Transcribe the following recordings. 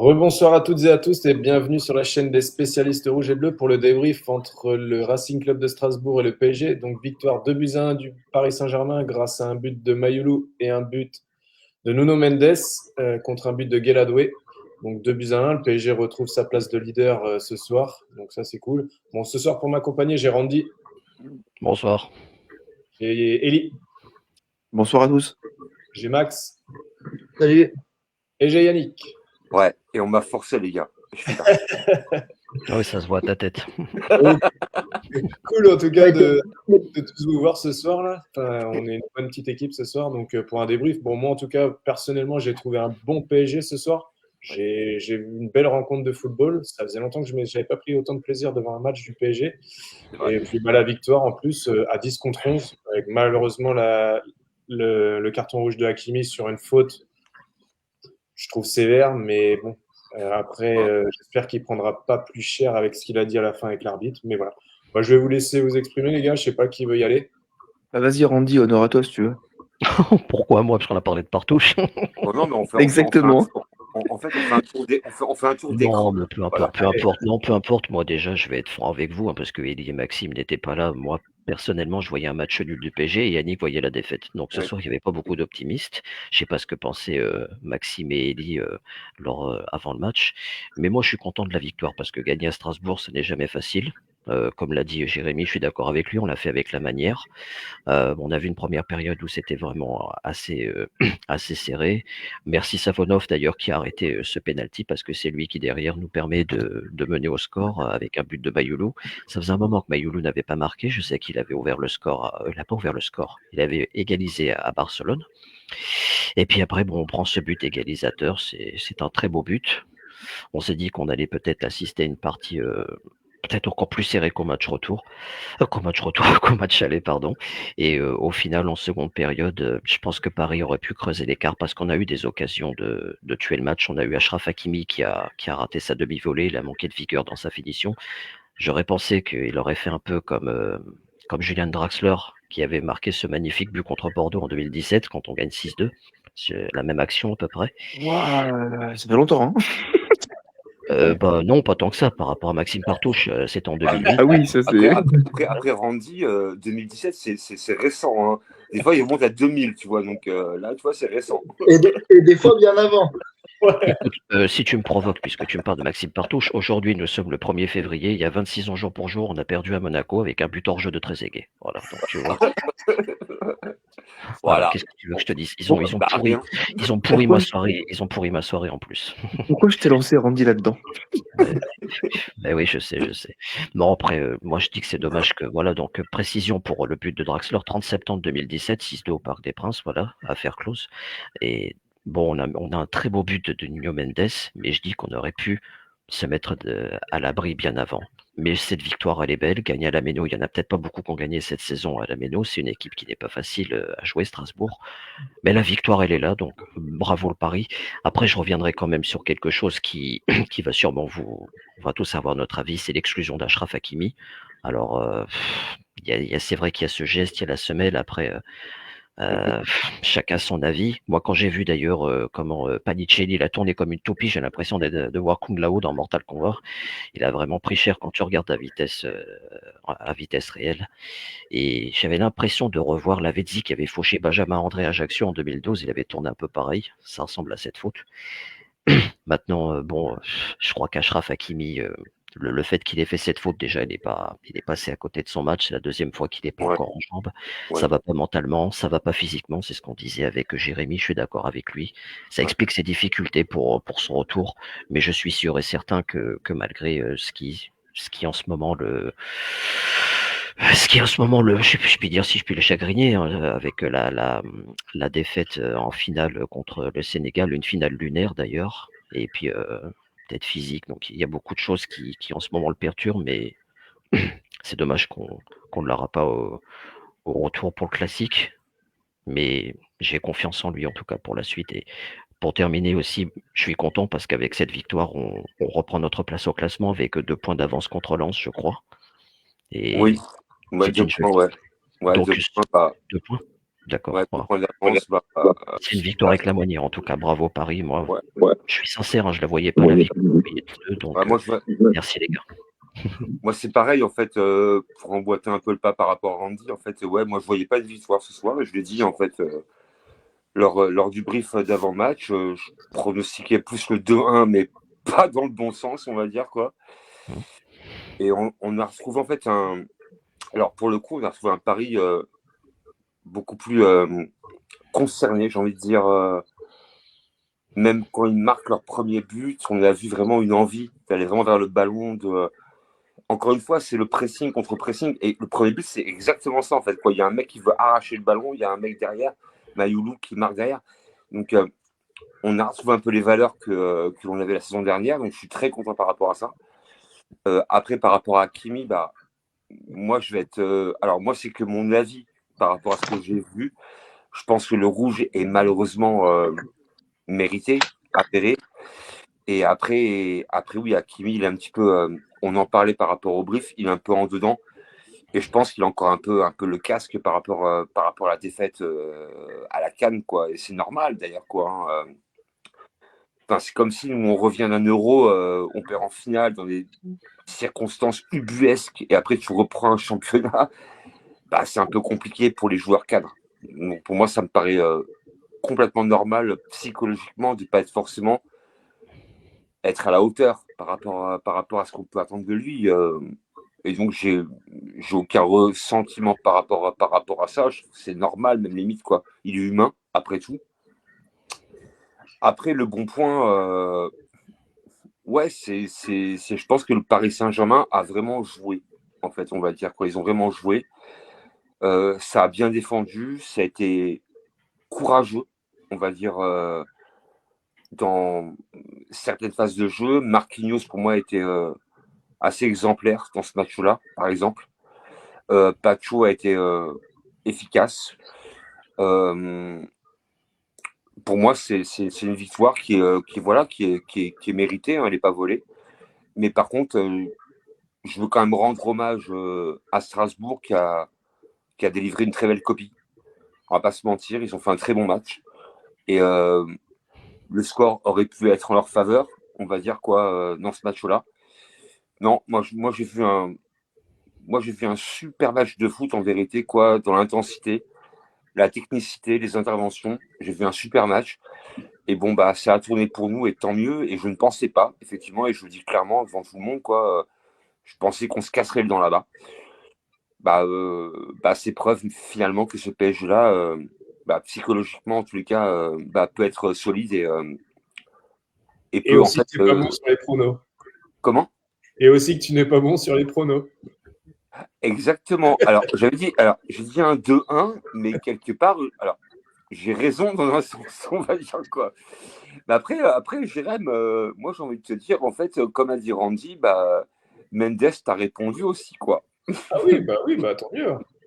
Rebonsoir à toutes et à tous et bienvenue sur la chaîne des spécialistes rouges et bleus pour le débrief entre le Racing Club de Strasbourg et le PSG. Donc victoire 2-1 du Paris Saint-Germain grâce à un but de Mayoulou et un but de Nuno Mendes contre un but de Gueladoué. Donc 2-1, le PSG retrouve sa place de leader ce soir. Donc ça c'est cool. Bon, ce soir pour m'accompagner, j'ai Randy, Bonsoir. j'ai Eli, Bonsoir à tous. j'ai Max Salut. et j'ai Yannick. Ouais, et on m'a forcé, les gars. Je suis là. Ah oui, ça se voit à ta tête. Cool en tout cas de tous vous voir ce soir là. Enfin, on est une bonne petite équipe ce soir, donc pour un débrief. Bon, moi en tout cas, personnellement, j'ai trouvé un bon PSG ce soir. J'ai vu une belle rencontre de football. Ça faisait longtemps que je n'avais pas pris autant de plaisir devant un match du PSG. Et puis bah, la victoire en plus à 10 contre 11, avec malheureusement le carton rouge de Hakimi sur une faute, je trouve sévère, mais bon. Après, j'espère qu'il ne prendra pas plus cher avec ce qu'il a dit à la fin avec l'arbitre. Mais voilà. Moi, je vais vous laisser vous exprimer, les gars. Je ne sais pas qui veut y aller. Bah, vas-y, Randy, honneur à toi si tu veux. Pourquoi moi? Parce qu'on a parlé de partouche. Oh non, mais Exactement. on fait un tour on fait un tour d'écran. Non, mais peu Voilà. importe, peu importe. Non, peu importe. Moi, déjà, je vais être franc avec vous, hein, parce que Elie et Maxime n'étaient pas là. Moi, personnellement, je voyais un match nul du PSG et Yannick voyait la défaite. Donc ce Ouais. soir, il n'y avait pas beaucoup d'optimistes. Je sais pas ce que pensaient Maxime et Elie avant le match. Mais moi, je suis content de la victoire parce que gagner à Strasbourg, ce n'est jamais facile. Comme l'a dit Jérémy, je suis d'accord avec lui. On l'a fait avec la manière. On a vu une première période où c'était vraiment assez serré. Merci Savonov d'ailleurs qui a arrêté ce penalty parce que c'est lui qui derrière nous permet de mener au score avec un but de Mayoulou. Ça faisait un moment que Mayoulou n'avait pas marqué. Je sais qu'il avait ouvert le score. Il n'a pas ouvert le score. Il avait égalisé à Barcelone. Et puis après, bon, on prend ce but égalisateur. C'est un très beau but. On s'est dit qu'on allait peut-être assister à une partie peut-être encore plus serrée qu'au match retour. Qu'au match aller, pardon. Et au final, en seconde période, je pense que Paris aurait pu creuser l'écart parce qu'on a eu des occasions de tuer le match. On a eu Achraf Hakimi qui a raté sa demi-volée, il a manqué de vigueur dans sa finition. J'aurais pensé qu'il aurait fait un peu comme Julian Draxler, qui avait marqué ce magnifique but contre Bordeaux en 2017 quand on gagne 6-2. C'est la même action à peu près. Ouah, ça fait longtemps, hein. Bah non, pas tant que ça par rapport à Maxime Partouche, c'était en 2008. Ah oui, ça c'est. Après Randy, 2017, c'est récent. Hein. Des fois, il monte à 2000, tu vois. Donc là, tu vois, c'est récent. Et des fois bien avant. Écoute, si tu me provoques, puisque tu me parles de Maxime Partouche, aujourd'hui nous sommes le 1er février, il y a 26 ans jour pour jour, on a perdu à Monaco avec un but hors jeu de Trezeguet. Voilà, donc tu vois. Voilà, Voilà. qu'est-ce que tu veux que je te dise? Ils ont pourri, Rien. ils ont pourri ma soirée, ils ont pourri ma soirée en plus. Pourquoi je t'ai lancé Randy là-dedans? Ben oui, je sais. Non, après, moi je dis que c'est dommage que, voilà, donc précision pour le but de Draxler, 30 septembre 2017, 6-2 au Parc des Princes, voilà, affaire close. Et bon, on a un très beau but de Nuno Mendes, mais je dis qu'on aurait pu se mettre à l'abri bien avant. Mais cette victoire, elle est belle. Gagner à la Méno, il y en a peut-être pas beaucoup qui ont gagné cette saison à la Méno. C'est une équipe qui n'est pas facile à jouer, Strasbourg. Mais la victoire, elle est là, donc bravo le Paris. Après, je reviendrai quand même sur quelque chose qui, qui va sûrement on va tous avoir notre avis, c'est l'exclusion d'Achraf Hakimi. Alors, c'est vrai qu'il y a ce geste, il y a la semelle. Après, chacun son avis. Moi, quand j'ai vu d'ailleurs comment Panicelli l'a tourné comme une toupie, j'ai l'impression de voir Kung Lao dans Mortal Kombat. Il a vraiment pris cher quand tu regardes à vitesse réelle. Et j'avais l'impression de revoir Lavezzi qui avait fauché Benjamin André à Ajaccio en 2012. Il avait tourné un peu pareil. Ça ressemble à cette faute. Maintenant, bon, je crois qu'Achraf Hakimi, le fait qu'il ait fait cette faute, déjà, il est passé à côté de son match. C'est la deuxième fois qu'il n'est pas encore en jambes. Ouais. Ça va pas mentalement, ça va pas physiquement. C'est ce qu'on disait avec Jérémy. Je suis d'accord avec lui. Ça explique ses difficultés pour son retour. Mais je suis sûr et certain que malgré ce qui en ce moment je puis dire si je puis le chagriner, hein, avec la défaite en finale contre le Sénégal, une finale lunaire d'ailleurs, et puis peut-être physique. Donc il y a beaucoup de choses qui en ce moment le perturbent, mais c'est dommage qu'on ne l'aura pas au retour pour le classique. Mais j'ai confiance en lui en tout cas pour la suite. Et pour terminer aussi, je suis content parce qu'avec cette victoire, on reprend notre place au classement avec 2 points d'avance contre Lens, je crois. Et Oui. Ouais, c'est 2 une points, jolie. ouais. Ouais, Donc 2 points, pas. 2 points. D'accord. Ouais, Voilà. point d'avance, C'est une victoire avec la manière, en tout cas. Bravo Paris. Moi, ouais. je suis sincère, hein, je la voyais pas la victoire. Je voyais les deux, donc Ouais, merci les gars. moi, c'est pareil, en fait, pour emboîter un peu le pas par rapport à Randy, en fait, ouais, moi, je voyais pas de victoire ce soir, et je l'ai dit, en fait, lors du brief d'avant-match, je pronostiquais plus le 2-1, mais pas dans le bon sens, on va dire, quoi. Et on a retrouvé, en fait, alors, pour le coup, on a retrouvé un Paris beaucoup plus concerné, j'ai envie de dire. Même quand ils marquent leur premier but, on a vu vraiment une envie d'aller vraiment vers le ballon. Encore une fois, c'est le pressing contre pressing. Et le premier but, c'est exactement ça, en fait. Il y a un mec qui veut arracher le ballon, il y a un mec derrière, Mayoulou qui marque derrière. Donc, on a retrouvé un peu les valeurs que l'on avait la saison dernière. Donc, je suis très content par rapport à ça. Après, par rapport à Hakimi, moi, je vais être. Alors, moi, c'est que mon avis par rapport à ce que j'ai vu. Je pense que le rouge est malheureusement mérité, avéré. Et après, oui, Hakimi, il est un petit peu. On en parlait par rapport au brief, il est un peu en dedans. Et je pense qu'il a encore un peu le casque par rapport à la défaite à la CAN, quoi. Et c'est normal d'ailleurs, quoi. Hein. Enfin, c'est comme si nous, on revient d'un euro, on perd en finale dans des circonstances ubuesques, et après tu reprends un championnat. C'est un peu compliqué pour les joueurs cadres. Donc, pour moi, ça me paraît complètement normal psychologiquement de ne pas être forcément être à la hauteur par rapport à ce qu'on peut attendre de lui. Et donc, j'ai aucun ressentiment par rapport à ça. Je trouve que c'est normal, même limite, quoi. Il est humain, après tout. Après, le bon point, ouais, je pense que le Paris Saint-Germain a vraiment joué, en fait, on va dire, quoi. Ils ont vraiment joué. Ça a bien défendu, ça a été courageux, on va dire, dans certaines phases de jeu. Marquinhos, pour moi, était assez exemplaire dans ce match-là, par exemple. Pacho a été efficace. Pour moi, c'est une victoire qui est méritée, hein, elle n'est pas volée. Mais par contre, je veux quand même rendre hommage à Strasbourg qui a délivré une très belle copie. On va pas se mentir, ils ont fait un très bon match. Et le score aurait pu être en leur faveur, on va dire, quoi, dans ce match-là. Non, moi j'ai vu un super match de foot en vérité, quoi, dans l'intensité, la technicité, les interventions. J'ai vu un super match. Et bon, ça a tourné pour nous, et tant mieux. Et je ne pensais pas, effectivement, et je le dis clairement devant tout le monde, quoi, je pensais qu'on se casserait le dent là-bas. C'est preuve finalement que ce PSG-là, psychologiquement en tous les cas, peut être solide et Et peut en aussi fait. que tu n'es pas bon sur les pronos. Comment? Et aussi que tu n'es pas bon sur les pronos. Exactement. Alors, j'ai dit un 2-1, mais quelque part, alors, j'ai raison dans un sens, on va dire, quoi. Mais après Jérém, moi, j'ai envie de te dire, en fait, comme a dit Randy, Mendes t'a répondu aussi, quoi. Ah oui,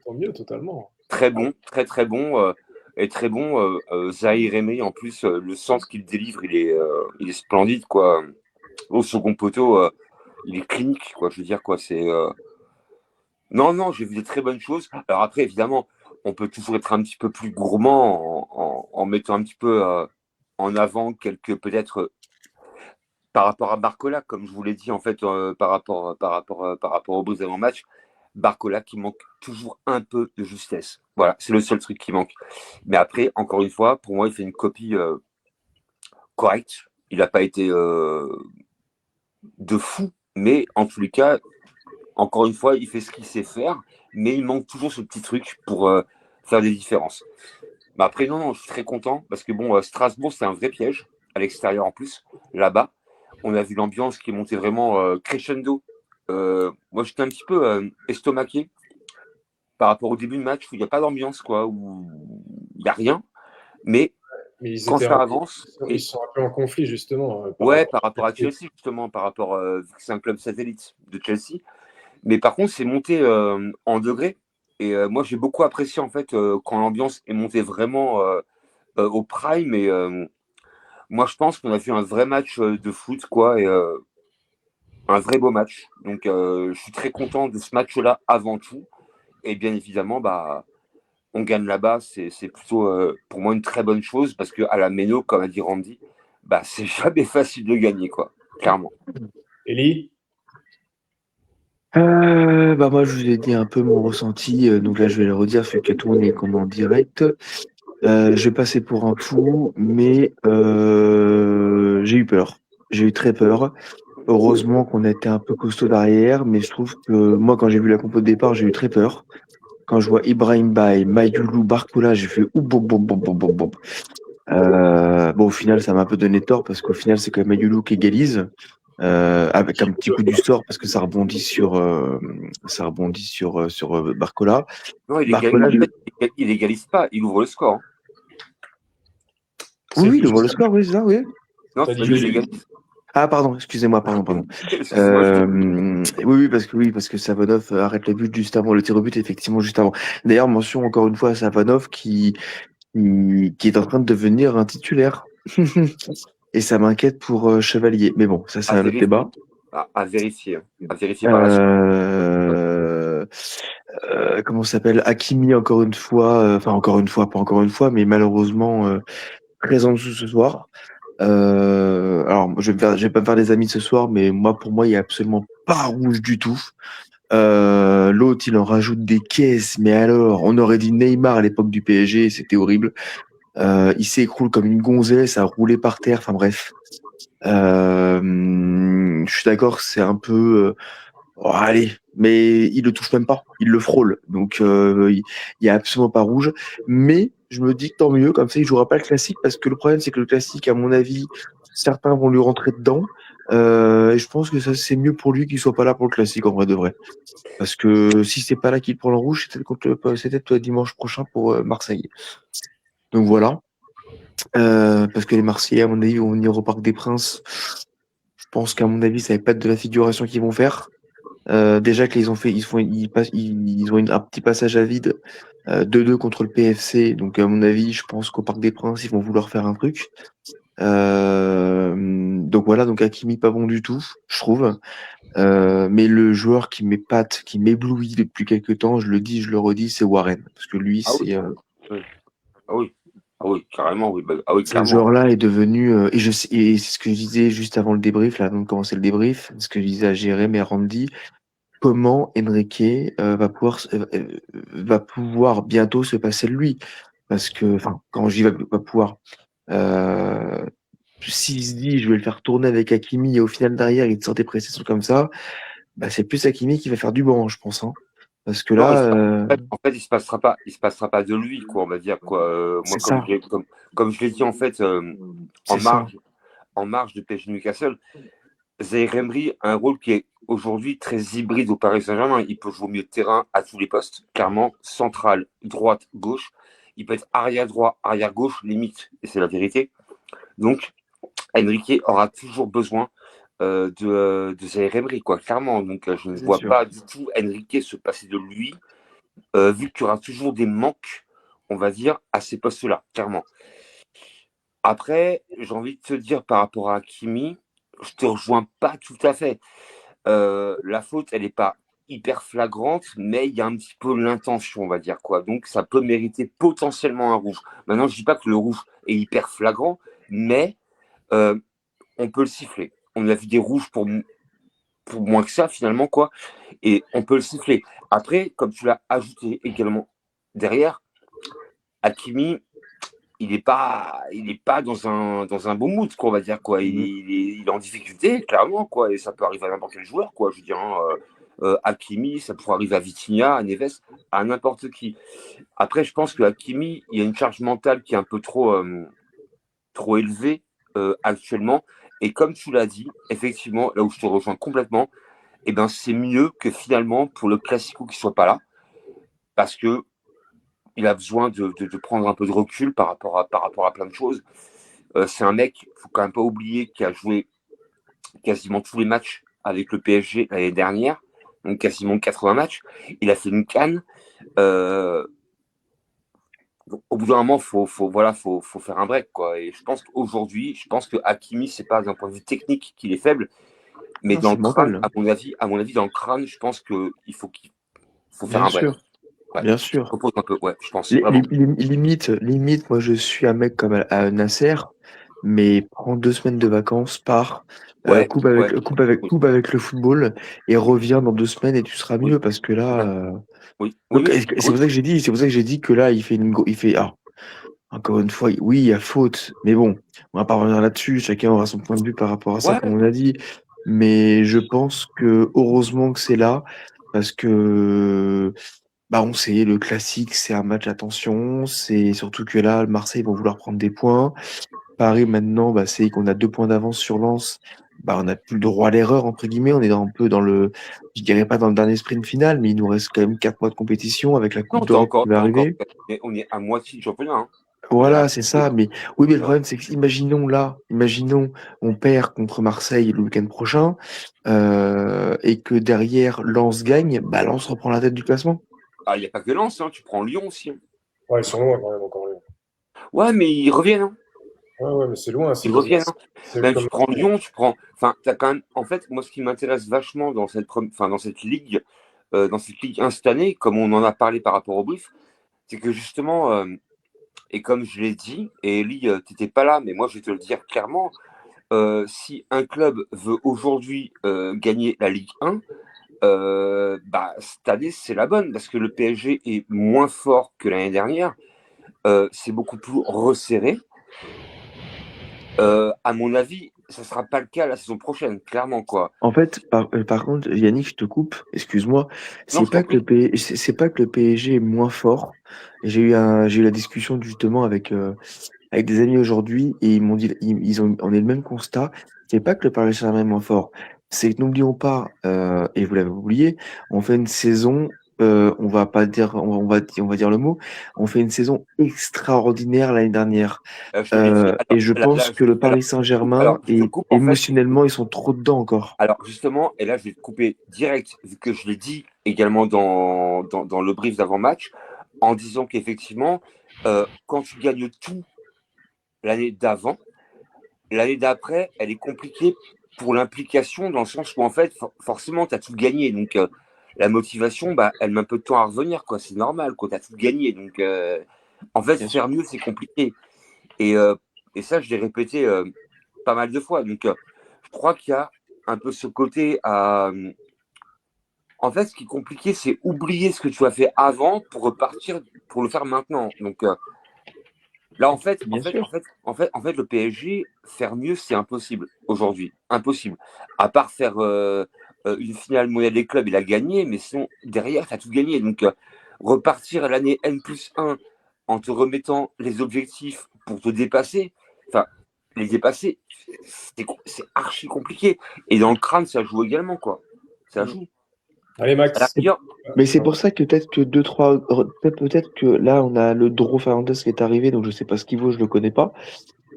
tant mieux, totalement. Très bon, très très bon, et très bon. Zahir Emery, en plus, le centre qu'il délivre, il est splendide, quoi. Au second poteau, il est clinique, quoi. Je veux dire, quoi, c'est. Non, j'ai vu des très bonnes choses. Alors après, évidemment, on peut toujours être un petit peu plus gourmand en mettant un petit peu en avant quelques, peut-être, par rapport à Barcola, comme je vous l'ai dit, en fait, par rapport au beaux avant-match. Barcola qui manque toujours un peu de justesse. Voilà, c'est le seul truc qui manque. Mais après, encore une fois, pour moi, il fait une copie correcte. Il n'a pas été de fou, mais en tous les cas, encore une fois, il fait ce qu'il sait faire, mais il manque toujours ce petit truc pour faire des différences. Mais après, non, je suis très content parce que bon, Strasbourg, c'est un vrai piège à l'extérieur en plus. Là-bas, on a vu l'ambiance qui est montée vraiment crescendo. Moi, j'étais un petit peu estomaqué par rapport au début de match où il n'y a pas d'ambiance, quoi, où il n'y a rien. Mais quand ça avance. Ils sont un peu en conflit, justement. Par rapport à Chelsea, justement, par rapport. C'est un club satellite de Chelsea. Mais par contre, c'est monté en degré. Et moi, j'ai beaucoup apprécié, en fait, quand l'ambiance est montée vraiment au prime. Et moi, je pense qu'on a vu un vrai match de foot, quoi. Et un vrai beau match. Donc, je suis très content de ce match-là avant tout. Et bien évidemment, on gagne là-bas, c'est plutôt pour moi une très bonne chose parce qu'à la Méno, comme a dit Randy, bah, c'est jamais facile de gagner, quoi, clairement. Eli? Moi, je vous ai dit un peu mon ressenti, donc là, je vais le redire, vu que tout le monde est comme en direct. Je vais passer pour un fou, mais j'ai eu peur. J'ai eu très peur. Heureusement qu'on a été un peu costaud derrière, mais je trouve que moi, quand j'ai vu la compo de départ, j'ai eu très peur. Quand je vois Ibrahim Baye, Mayoulou, Barcola, j'ai fait oup, bop, bop, bop, bop, bop, bop. Bon, au final, ça m'a un peu donné tort parce qu'au final, c'est quand même Mayoulou qui égalise. Avec un petit coup du sort parce que ça rebondit sur Barcola. Non, Barcola, il égalise pas, il ouvre le score. oui, C'est il ouvre le juste- score, oui, c'est ça, oui. Non, T'as c'est dit pas que qu'il égalise. Ah, pardon, excusez-moi, pardon. Excuse-moi, Oui, parce que Savanov arrête le but juste avant, le tir au but, effectivement, juste avant. D'ailleurs, mention encore une fois à Savanov qui est en train de devenir un titulaire. Et ça m'inquiète pour Chevalier. Mais bon, ça, c'est à un autre vérifier, débat. à vérifier, à vérifier par la suite. Comment ça s'appelle? Hakimi, encore une fois, enfin, encore une fois, pas encore une fois, mais malheureusement, très en dessous ce soir. Alors, je vais pas me faire des amis ce soir, mais pour moi, il y a absolument pas rouge du tout. L'autre, il en rajoute des caisses, mais alors, on aurait dit Neymar à l'époque du PSG, c'était horrible. Il s'écroule comme une gonzesse, a roulé par terre, enfin bref. Je suis d'accord, c'est un peu, oh, allez, mais il le touche même pas, il le frôle, donc il y a absolument pas rouge. Mais je me dis que tant mieux, comme ça il jouera pas le classique, parce que le problème c'est que le classique, à mon avis, certains vont lui rentrer dedans. Et je pense que ça c'est mieux pour lui qu'il soit pas là pour le classique en vrai de vrai, parce que si c'est pas là qu'il prend le rouge, c'était dimanche prochain pour Marseille. Donc voilà. Parce que les Marseillais, à mon avis, vont venir au Parc des Princes. Je pense qu'à mon avis, ça va pas être de la figuration qu'ils vont faire. Déjà qu'ils ont fait, ils ont un petit passage à vide, 2-2 contre le PFC. Donc à mon avis, je pense qu'au Parc des Princes, ils vont vouloir faire un truc. Donc voilà, donc Hakimi pas bon du tout, je trouve. Mais le joueur qui m'épate, qui m'éblouit depuis quelques temps, je le dis, je le redis, c'est Warren, parce que lui, Ah oui. Ah oui. Ah oui, carrément, oui. Ah oui, ce clairement. joueur-là est devenu, et c'est ce que je disais juste avant le débrief, là, avant de commencer le débrief, ce que je disais à Jérém et à Randy, comment Enrique va pouvoir bientôt se passer de lui. Parce que, enfin, quand je dis va pouvoir, euh, s'il se dit je vais le faire tourner avec Hakimi et au final derrière il te sort des prestations comme ça, bah, c'est plus Hakimi qui va faire du banc, je pense. Hein. Parce que Non, là, en fait, il se passera pas de lui, quoi, on va dire, quoi. Moi, c'est ça, comme je l'ai dit, en fait, c'est ça. en marge de PSG Newcastle, Zaïre Emery a un rôle qui est aujourd'hui très hybride au Paris Saint-Germain. Il peut jouer au milieu de terrain à tous les postes, clairement, central, droite, gauche. Il peut être arrière droit, arrière gauche, limite, et c'est la vérité. Donc, Enrique aura toujours besoin de Zaïre Emery, quoi, clairement. Donc, je ne C'est vois sûr. pas du tout Enrique se passer de lui, vu qu'il y aura toujours des manques, on va dire, à ces postes-là, clairement. Après, j'ai envie de te dire par rapport à Hakimi, je te rejoins pas tout à fait. La faute, elle n'est pas hyper flagrante, mais il y a un petit peu l'intention, on va dire, quoi. Donc, ça peut mériter potentiellement un rouge. Maintenant, je dis pas que le rouge est hyper flagrant, mais on peut le siffler. On a vu des rouges pour moins que ça, finalement, quoi. Et on peut le siffler. Après, comme tu l'as ajouté également derrière, Hakimi, il n'est pas dans un bon mood, quoi, on va dire, quoi. Il est en difficulté, clairement, quoi. Et ça peut arriver à n'importe quel joueur, quoi. Je veux dire, Hakimi, ça pourrait arriver à Vitinha, à Neves, à n'importe qui. Après, je pense que Hakimi, il y a une charge mentale qui est un peu trop élevée actuellement. Et comme tu l'as dit, effectivement, là où je te rejoins complètement, eh ben, c'est mieux que finalement pour le Classico qu'il ne soit pas là, parce que il a besoin de prendre un peu de recul par rapport à plein de choses. C'est un mec, il ne faut quand même pas oublier, qui a joué quasiment tous les matchs avec le PSG l'année dernière, donc quasiment 80 matchs. Il a fait une CAN. Au bout d'un moment, faut faire un break, quoi. Et je pense qu'aujourd'hui, que Hakimi, c'est pas d'un point de vue technique qu'il est faible, mais Non, dans c'est le crâne, mental. à mon avis, dans le crâne, je pense qu'il faut faire Bien un break. sûr. Ouais, Bien je sûr. propose un peu, ouais, je pense. Vraiment. Limite, moi je suis un mec comme Nasser, mais prends 2 semaines de vacances, pars, Ouais, ouais. Oui, coupe avec le football et reviens dans 2 semaines et tu seras oui, mieux parce que là. exactement. Oui, oui, Donc oui, c'est pour ça que j'ai dit que là il fait. Alors, encore une fois, oui, il y a faute, mais bon, on va pas revenir là-dessus. Chacun aura son point de vue par rapport à ça, ouais, comme on a dit. Mais je pense que heureusement que c'est là parce que. Bah, on sait, le classique, c'est un match à tension. C'est surtout que là, Marseille vont vouloir prendre des points. Paris, maintenant, bah, c'est qu'on a 2 points d'avance sur Lens. Bah, on n'a plus le droit à l'erreur, entre guillemets. On est un peu dans je dirais pas dans le dernier sprint final, mais il nous reste quand même 4 mois de compétition avec la Coupe non, t'as d'Europe qui encore, va t'as encore, arriver. on est à moitié du championnat, hein. On est à Voilà, c'est moitié, ça. hein. Mais oui, mais le Donc, problème, c'est que imaginons, on perd contre Marseille le week-end prochain, et que derrière Lens gagne, bah, Lens reprend la tête du classement. il n'y a pas que Lens, hein, tu prends Lyon aussi, hein. Ouais, ils sont loin quand même encore. Lyon. Ouais, mais ils reviennent, hein. Ouais, mais c'est loin. Ils reviennent, hein. C'est Même comme. tu prends Lyon, enfin, t'as quand même. En fait, moi, ce qui m'intéresse vachement dans cette ligue, dans cette Ligue 1 cette année, comme on en a parlé par rapport au brief, c'est que justement, et comme je l'ai dit, et Eli, t'étais pas là, mais moi, je vais te le dire clairement, si un club veut aujourd'hui gagner la Ligue 1, bah, cette année, c'est la bonne, parce que le PSG est moins fort que l'année dernière. C'est beaucoup plus resserré. À mon avis, ça ne sera pas le cas la saison prochaine, clairement, quoi. En fait, par contre, Yannick, je te coupe, excuse-moi. Non, je t'en prie. C'est pas que le PSG est moins fort. J'ai eu la discussion justement avec des amis aujourd'hui et ils m'ont dit, on est le même constat. C'est pas que le Paris Saint-Germain est moins fort. C'est que n'oublions pas, et vous l'avez oublié, on fait une saison, on va pas dire, on va dire le mot, on fait une saison extraordinaire l'année dernière. Je te l'ai dit. Et je Alors, pense que le Paris Saint-Germain je te est coupe, en fait. émotionnellement, ils sont trop dedans encore. Alors, justement, et là, je vais te couper direct, vu que je l'ai dit également dans le brief d'avant-match, en disant qu'effectivement, quand tu gagnes tout l'année d'avant, l'année d'après, elle est compliquée pour l'implication, dans le sens où, en fait, forcément, tu as tout gagné. Donc, la motivation, bah, elle met un peu de temps à revenir, quoi. C'est normal, quoi. Tu as tout gagné. Donc, en fait, Bien faire sûr. mieux, c'est compliqué. Et ça, je l'ai répété pas mal de fois. Donc, je crois qu'il y a un peu ce côté à. En fait, ce qui est compliqué, c'est oublier ce que tu as fait avant pour repartir, pour le faire maintenant. Donc, là, Bien sûr. en fait, le PSG, faire mieux, c'est impossible aujourd'hui. Impossible. À part faire une finale mondiale des clubs, il a gagné, mais sinon, derrière, tu as tout gagné. Donc, repartir à l'année N+1 en te remettant les objectifs pour te dépasser, enfin, les dépasser, c'est archi compliqué. Et dans le crâne, ça joue également, quoi. Ça joue. Allez, À la Max. rigueur, Mais c'est pour ça que peut-être que peut-être que là on a le Dro Fernandez qui est arrivé, donc je sais pas ce qu'il vaut, je le connais pas.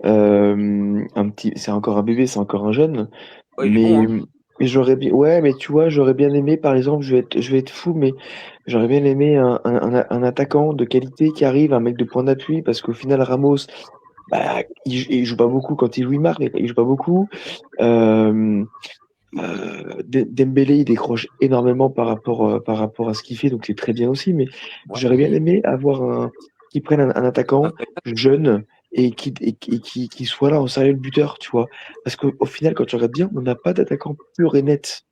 C'est encore un bébé, c'est encore un jeune, ouais, il est bon, mais hein. ouais, mais tu vois, j'aurais bien aimé, par exemple, je vais être fou, mais j'aurais bien aimé un attaquant de qualité qui arrive, un mec de point d'appui, parce qu'au final Ramos, bah, il joue pas beaucoup quand il joue, il marque, mais il joue pas beaucoup. Euh, Dembélé, il décroche énormément par rapport à ce qu'il fait, donc c'est très bien aussi. Mais Ouais. j'aurais bien aimé avoir qui prenne un attaquant jeune et qui soit là en sérieux le buteur, tu vois. Parce qu'au final, quand tu regardes bien, on n'a pas d'attaquant pur et net.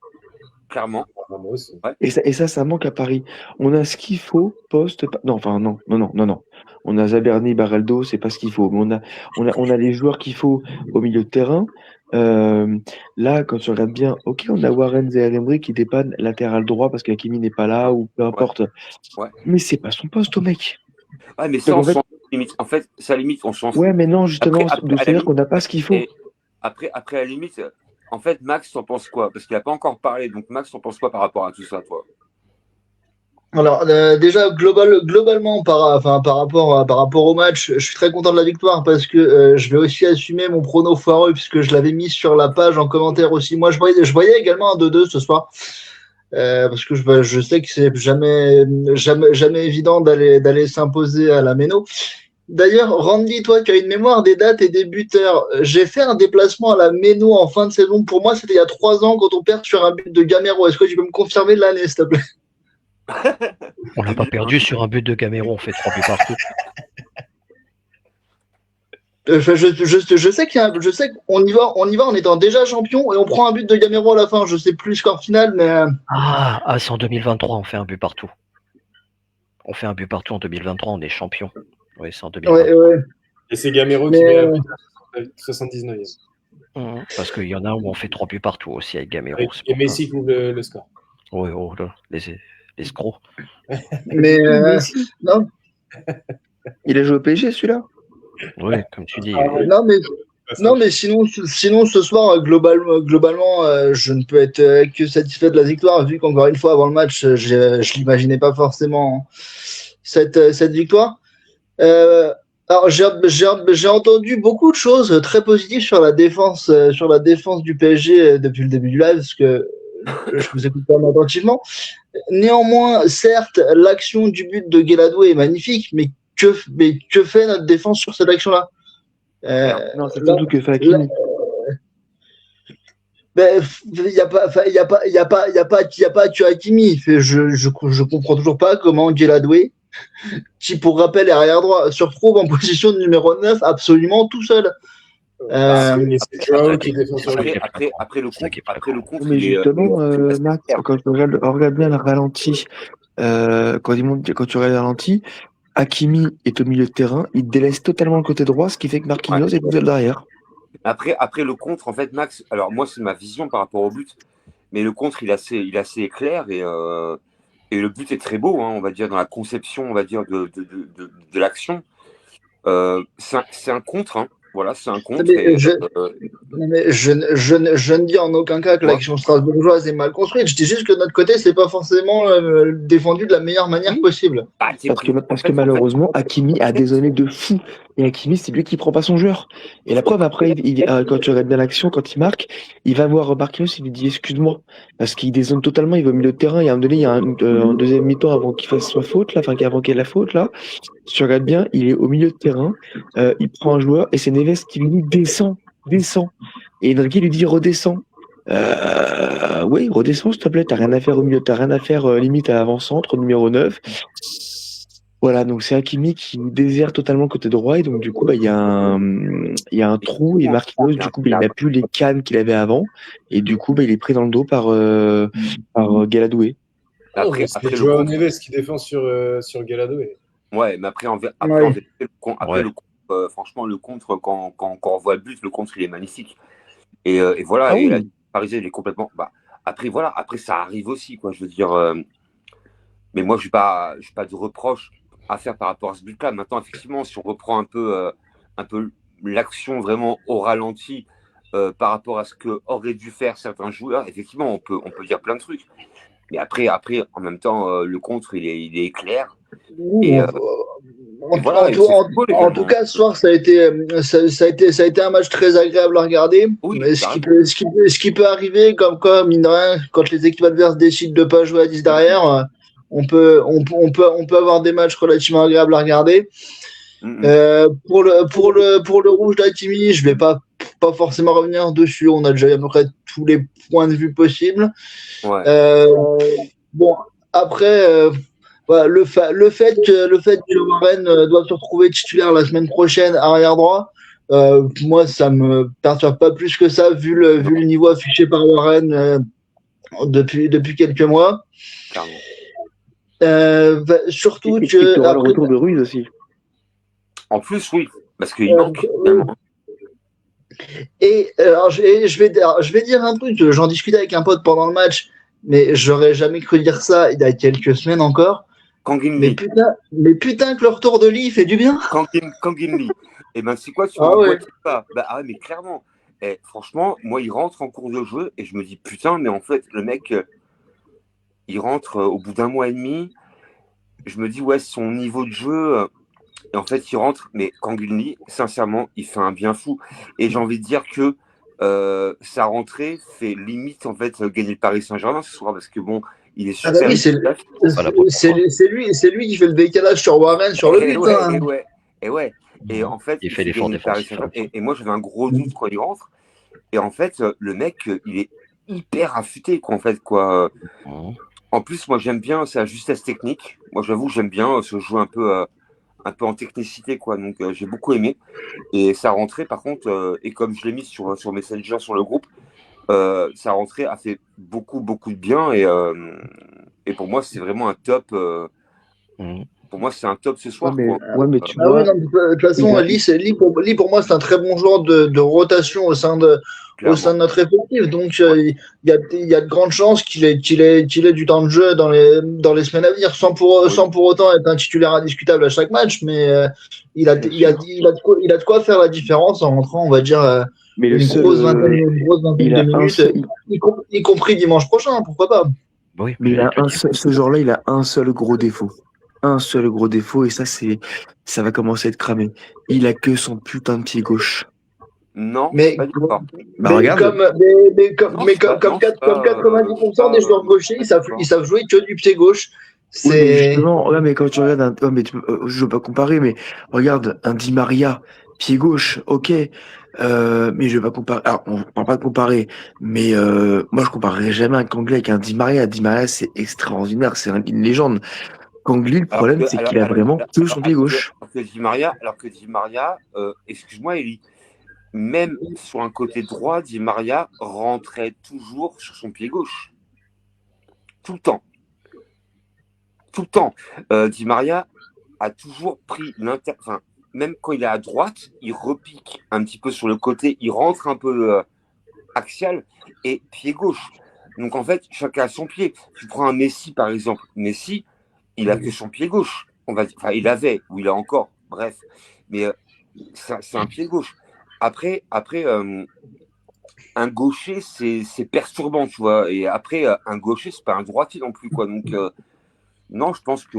Clairement. Moi aussi. Ouais. Et ça manque à Paris. On a ce qu'il faut poste. Non, enfin non. On a Zaberni, Baraldo, c'est pas ce qu'il faut. Mais on a les joueurs qu'il faut au milieu de terrain. Là, quand tu regardes bien, ok, on a Warren Zaïre-Emery qui dépanne latéral droit parce qu'Hakimi n'est pas là ou peu importe. Ouais. Mais c'est pas son poste au mec. Ouais, mais ça, Donc, on en fait, s'en limite. En fait, ça limite, on s'en fout. ouais, mais non, justement, Après, à la c'est-à-dire limite, qu'on n'a pas ce qu'il faut. et après, à la limite, en fait, Max, t'en penses quoi? Parce qu'il n'a pas encore parlé. Donc, Max, t'en penses quoi par rapport à tout ça, toi? Alors, déjà, globalement, par rapport au match, je suis très content de la victoire parce que je vais aussi assumer mon prono foireux puisque je l'avais mis sur la page en commentaire aussi. Moi, je voyais également un 2-2 ce soir parce que je sais que c'est jamais évident d'aller s'imposer à la Méno. D'ailleurs, Randy, toi, tu as une mémoire des dates et des buteurs. J'ai fait un déplacement à la Méno en fin de saison. Pour moi, c'était il y a 3 ans quand on perd sur un but de Gamero. Est-ce que tu peux me confirmer l'année, s'il te plaît? On n'a pas perdu sur un but de Gamero, on fait 3 buts partout. Je sais qu'on y va en étant déjà champion et on prend un but de Gamero à la fin. Je sais plus le score final, mais C'est en 2023, on fait un but partout. On fait un but partout en 2023, on est champion. Oui, c'est en 2023. ouais. Et c'est Gamero qui met la but à la 79e. Parce qu'il y en a où on fait 3 buts partout aussi avec Gamero. Et Messi couvre le score. Oui, là, les escrocs. Mais non. Il a joué au PSG celui-là? Oui, comme tu dis. Non, mais sinon ce soir, globalement, je ne peux être que satisfait de la victoire, vu qu'encore une fois, avant le match, je l'imaginais pas forcément cette victoire. Alors, j'ai entendu beaucoup de choses très positives sur la défense du PSG depuis le début du live, parce que je vous écoute pas attentivement. Néanmoins, certes, l'action du but de Gueladoué est magnifique, mais que fait notre défense sur cette action-là? Non, c'est surtout que fait Hakimi. Il n'y a pas que Hakimi. Je comprends toujours pas comment Gueladoué, qui pour rappel est arrière droit, se retrouve en position de numéro 9 absolument tout seul. C'est Joao qui défend sur lui. Après le contre, Mais justement, Max, quand tu regardes bien le ralenti, quand tu regardes le ralenti, Hakimi est au milieu de terrain, il délaisse totalement le côté droit, ce qui fait que Marquinhos est tout seul derrière. Après le contre, en fait, Max, alors moi c'est ma vision par rapport au but, mais le contre il est assez clair et le but est très beau, hein, on va dire, dans la conception, on va dire, de l'action. C'est un contre, hein. Voilà, c'est un contre. Mais je ne dis en aucun cas que l'action strasbourgeoise est mal construite. Je dis juste que de notre côté, c'est pas forcément défendu de la meilleure manière possible. Parce que malheureusement, Hakimi a des zones de fou. Et Hakimi, c'est lui qui prend pas son joueur. Et la preuve, après, quand tu regardes bien l'action, quand il marque, il va voir Marquinhos, il lui dit excuse-moi. Parce qu'il dézone totalement, il va au milieu de terrain. Et à un moment donné, il y a un deuxième mi-temps avant qu'il fasse sa faute, là, enfin, avant qu'il y ait la faute, là. Si tu regardes bien, il est au milieu de terrain, il prend un joueur et c'est Neves qui lui dit descends. Et Enrique lui dit redescends. Oui, redescends s'il te plaît, t'as rien à faire au milieu, t'as rien à faire limite à l'avant-centre, numéro 9. Voilà, donc c'est Hakimi qui déserte totalement le côté droit et donc du coup il y a un trou et Marquinhos du coup il n'a plus les cannes qu'il avait avant et du coup il est pris dans le dos par Gueladoué. C'est Joao Neves qui défend sur Gueladoué. Ouais, mais après le contre, franchement le contre quand on voit le but, le contre il est magnifique. Et voilà, et la Parisien il est complètement. Après voilà, après ça arrive aussi quoi, je veux dire. Mais moi je n'ai pas de reproche à faire par rapport à ce but-là. Maintenant, effectivement, si on reprend un peu l'action vraiment au ralenti par rapport à ce que auraient dû faire certains joueurs, effectivement, on peut dire plein de trucs. Mais après, en même temps, le contre, il est clair. En tout cas, ce soir, ça a été un match très agréable à regarder. Oui, ce qui peut arriver, comme mine de rien, quand les équipes adverses décident de ne pas jouer à 10 derrière, on peut avoir des matchs relativement agréables à regarder. Pour le rouge d'Hakimi, je vais pas forcément revenir dessus. On a déjà à peu près tous les points de vue possibles. Ouais. Bon, après, voilà, le fait que Warren doit se retrouver titulaire la semaine prochaine arrière droit, moi ça me perturbe pas plus que ça vu le niveau affiché par Warren depuis quelques mois. Surtout que après, le retour de Ruiz aussi. En plus, oui, parce qu'il manque. Et alors, je vais dire un truc. J'en discutais avec un pote pendant le match, mais j'aurais jamais cru dire ça il y a quelques semaines encore. Mais putain que le retour de Lee fait du bien. Kangin Lee. Et ben c'est quoi tu vois ça mais clairement. Et franchement, moi il rentre en cours de jeu et je me dis putain, mais en fait le mec. Il rentre au bout d'un mois et demi. Je me dis, ouais, son niveau de jeu. Et en fait, il rentre. Mais Kangin Lee, sincèrement, il fait un bien fou. Et j'ai envie de dire que sa rentrée fait limite, en fait, gagner le Paris Saint-Germain ce soir. Parce que bon, il est super. Oui, c'est lui qui fait le décalage sur Warren, sur le but. Et en fait, il fait l'effort défensif. Et moi, j'avais un gros doute quand il rentre. Et en fait, le mec, il est hyper affûté, quoi, en fait, quoi. En plus, moi, j'aime bien sa justesse technique. Moi, j'avoue, j'aime bien se jouer un peu en technicité, quoi. Donc, j'ai beaucoup aimé. Et sa rentrée, par contre, et comme je l'ai mis sur Messenger, sur le groupe, sa rentrée a fait beaucoup, beaucoup de bien. Et pour moi, c'est vraiment un top. Pour moi, c'est un top ce soir, quoi. mais tu Ah oui, vois, non, de toute façon, Lee, pour moi, c'est un très bon joueur de rotation au sein de Clairement. notre effectif. Donc, il y a de grandes chances qu'il ait du temps de jeu dans les semaines à venir, Oui, sans pour autant être un titulaire indiscutable à chaque match. Mais bien sûr. il a de quoi faire la différence en rentrant, on va dire, Mais le une seul, grosse vingtaine il de a un minutes, seul, y compris dimanche prochain, pourquoi pas. Oui, mais il j'allais a te le un dire. seul, ce genre-là, il a un seul gros défaut. Un seul gros défaut, et ça va commencer à être cramé. Il a que son putain de pied gauche. non, je suis Mais, pas d'accord. Bah regarde, Non, je suis pas, non, je suis comme pas, je suis 90% pas, des joueurs gauchers, pas ils d'accord. savent jouer que du pied gauche. oui, mais C'est. justement, ouais, mais quand tu regardes ouais, mais je veux pas comparer, mais regarde un Di Maria, pied gauche, ok, mais je vais pas comparer. Alors, on parle pas de comparer, mais moi je comparerais jamais un Kanglé avec un Di Maria. Di Maria, c'est extraordinaire, c'est une légende. Kanglé, le Alors problème, que, c'est qu'il a vraiment que son pied gauche. alors que Di Maria, excuse-moi, Elie, même sur un côté droit, Di Maria rentrait toujours sur son pied gauche. Tout le temps. Tout le temps. Di Maria a toujours pris enfin, même quand il est à droite, il repique un petit peu sur le côté, il rentre un peu axial et pied gauche. Donc en fait, chacun a son pied. Tu prends un Messi par exemple. Messi, il a que son pied gauche. On va dire, enfin, il avait, ou il a encore, bref. Mais c'est un pied gauche. Après un gaucher, c'est perturbant, tu vois. Et après, un gaucher, c'est pas un droitier non plus, quoi. Donc, non, je pense que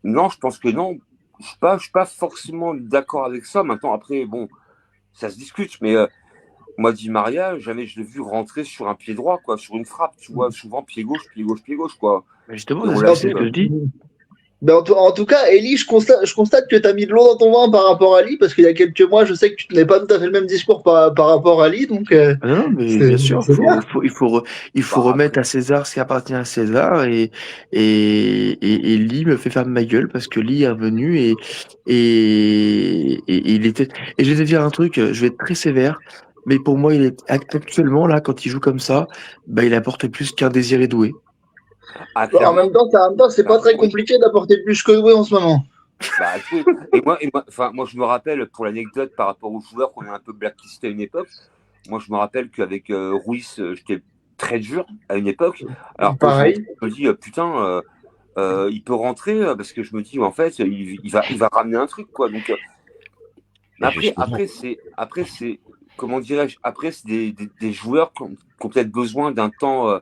non, je pense que non. Je suis pas forcément d'accord avec ça. Maintenant, après, bon, ça se discute, mais moi, Di Maria, jamais je l'ai vu rentrer sur un pied droit, quoi, sur une frappe, tu vois, souvent pied gauche, pied gauche, pied gauche, quoi. Mais justement, Et on l'a c'est En ce vu. tout, que je dis. en tout cas, Ellie, je constate que tu as mis de l'eau dans ton vin par rapport à Lee, parce qu'il y a quelques mois, je sais que tu n'avais pas tout à fait le même discours par rapport à Lee, donc Ah non, mais c'est bien sûr, c'est bien. il faut Bah, remettre après, à César ce qui appartient à César et Lee me fait faire ma gueule parce que Lee est revenu et il était, et je vais te dire un truc, je vais être très sévère, mais pour moi, il est actuellement, là, quand il joue comme ça, bah, il apporte plus qu'un Désiré Doué. clairement, En même temps, c'est pas très oui. compliqué d'apporter plus que Doué en ce moment. Bah, oui. Enfin, moi, je me rappelle, pour l'anecdote, par rapport aux joueurs qu'on a un peu blacklistés à une époque, moi, je me rappelle qu'avec Ruiz, j'étais très dur à une époque. Alors qu'aujourd'hui, Pareil. je me dis, putain, il peut rentrer parce que je me dis, en fait, il va ramener un truc, quoi. Donc, mais Et justement, après, c'est, comment dirais-je, après, c'est des joueurs qui ont peut-être besoin d'un temps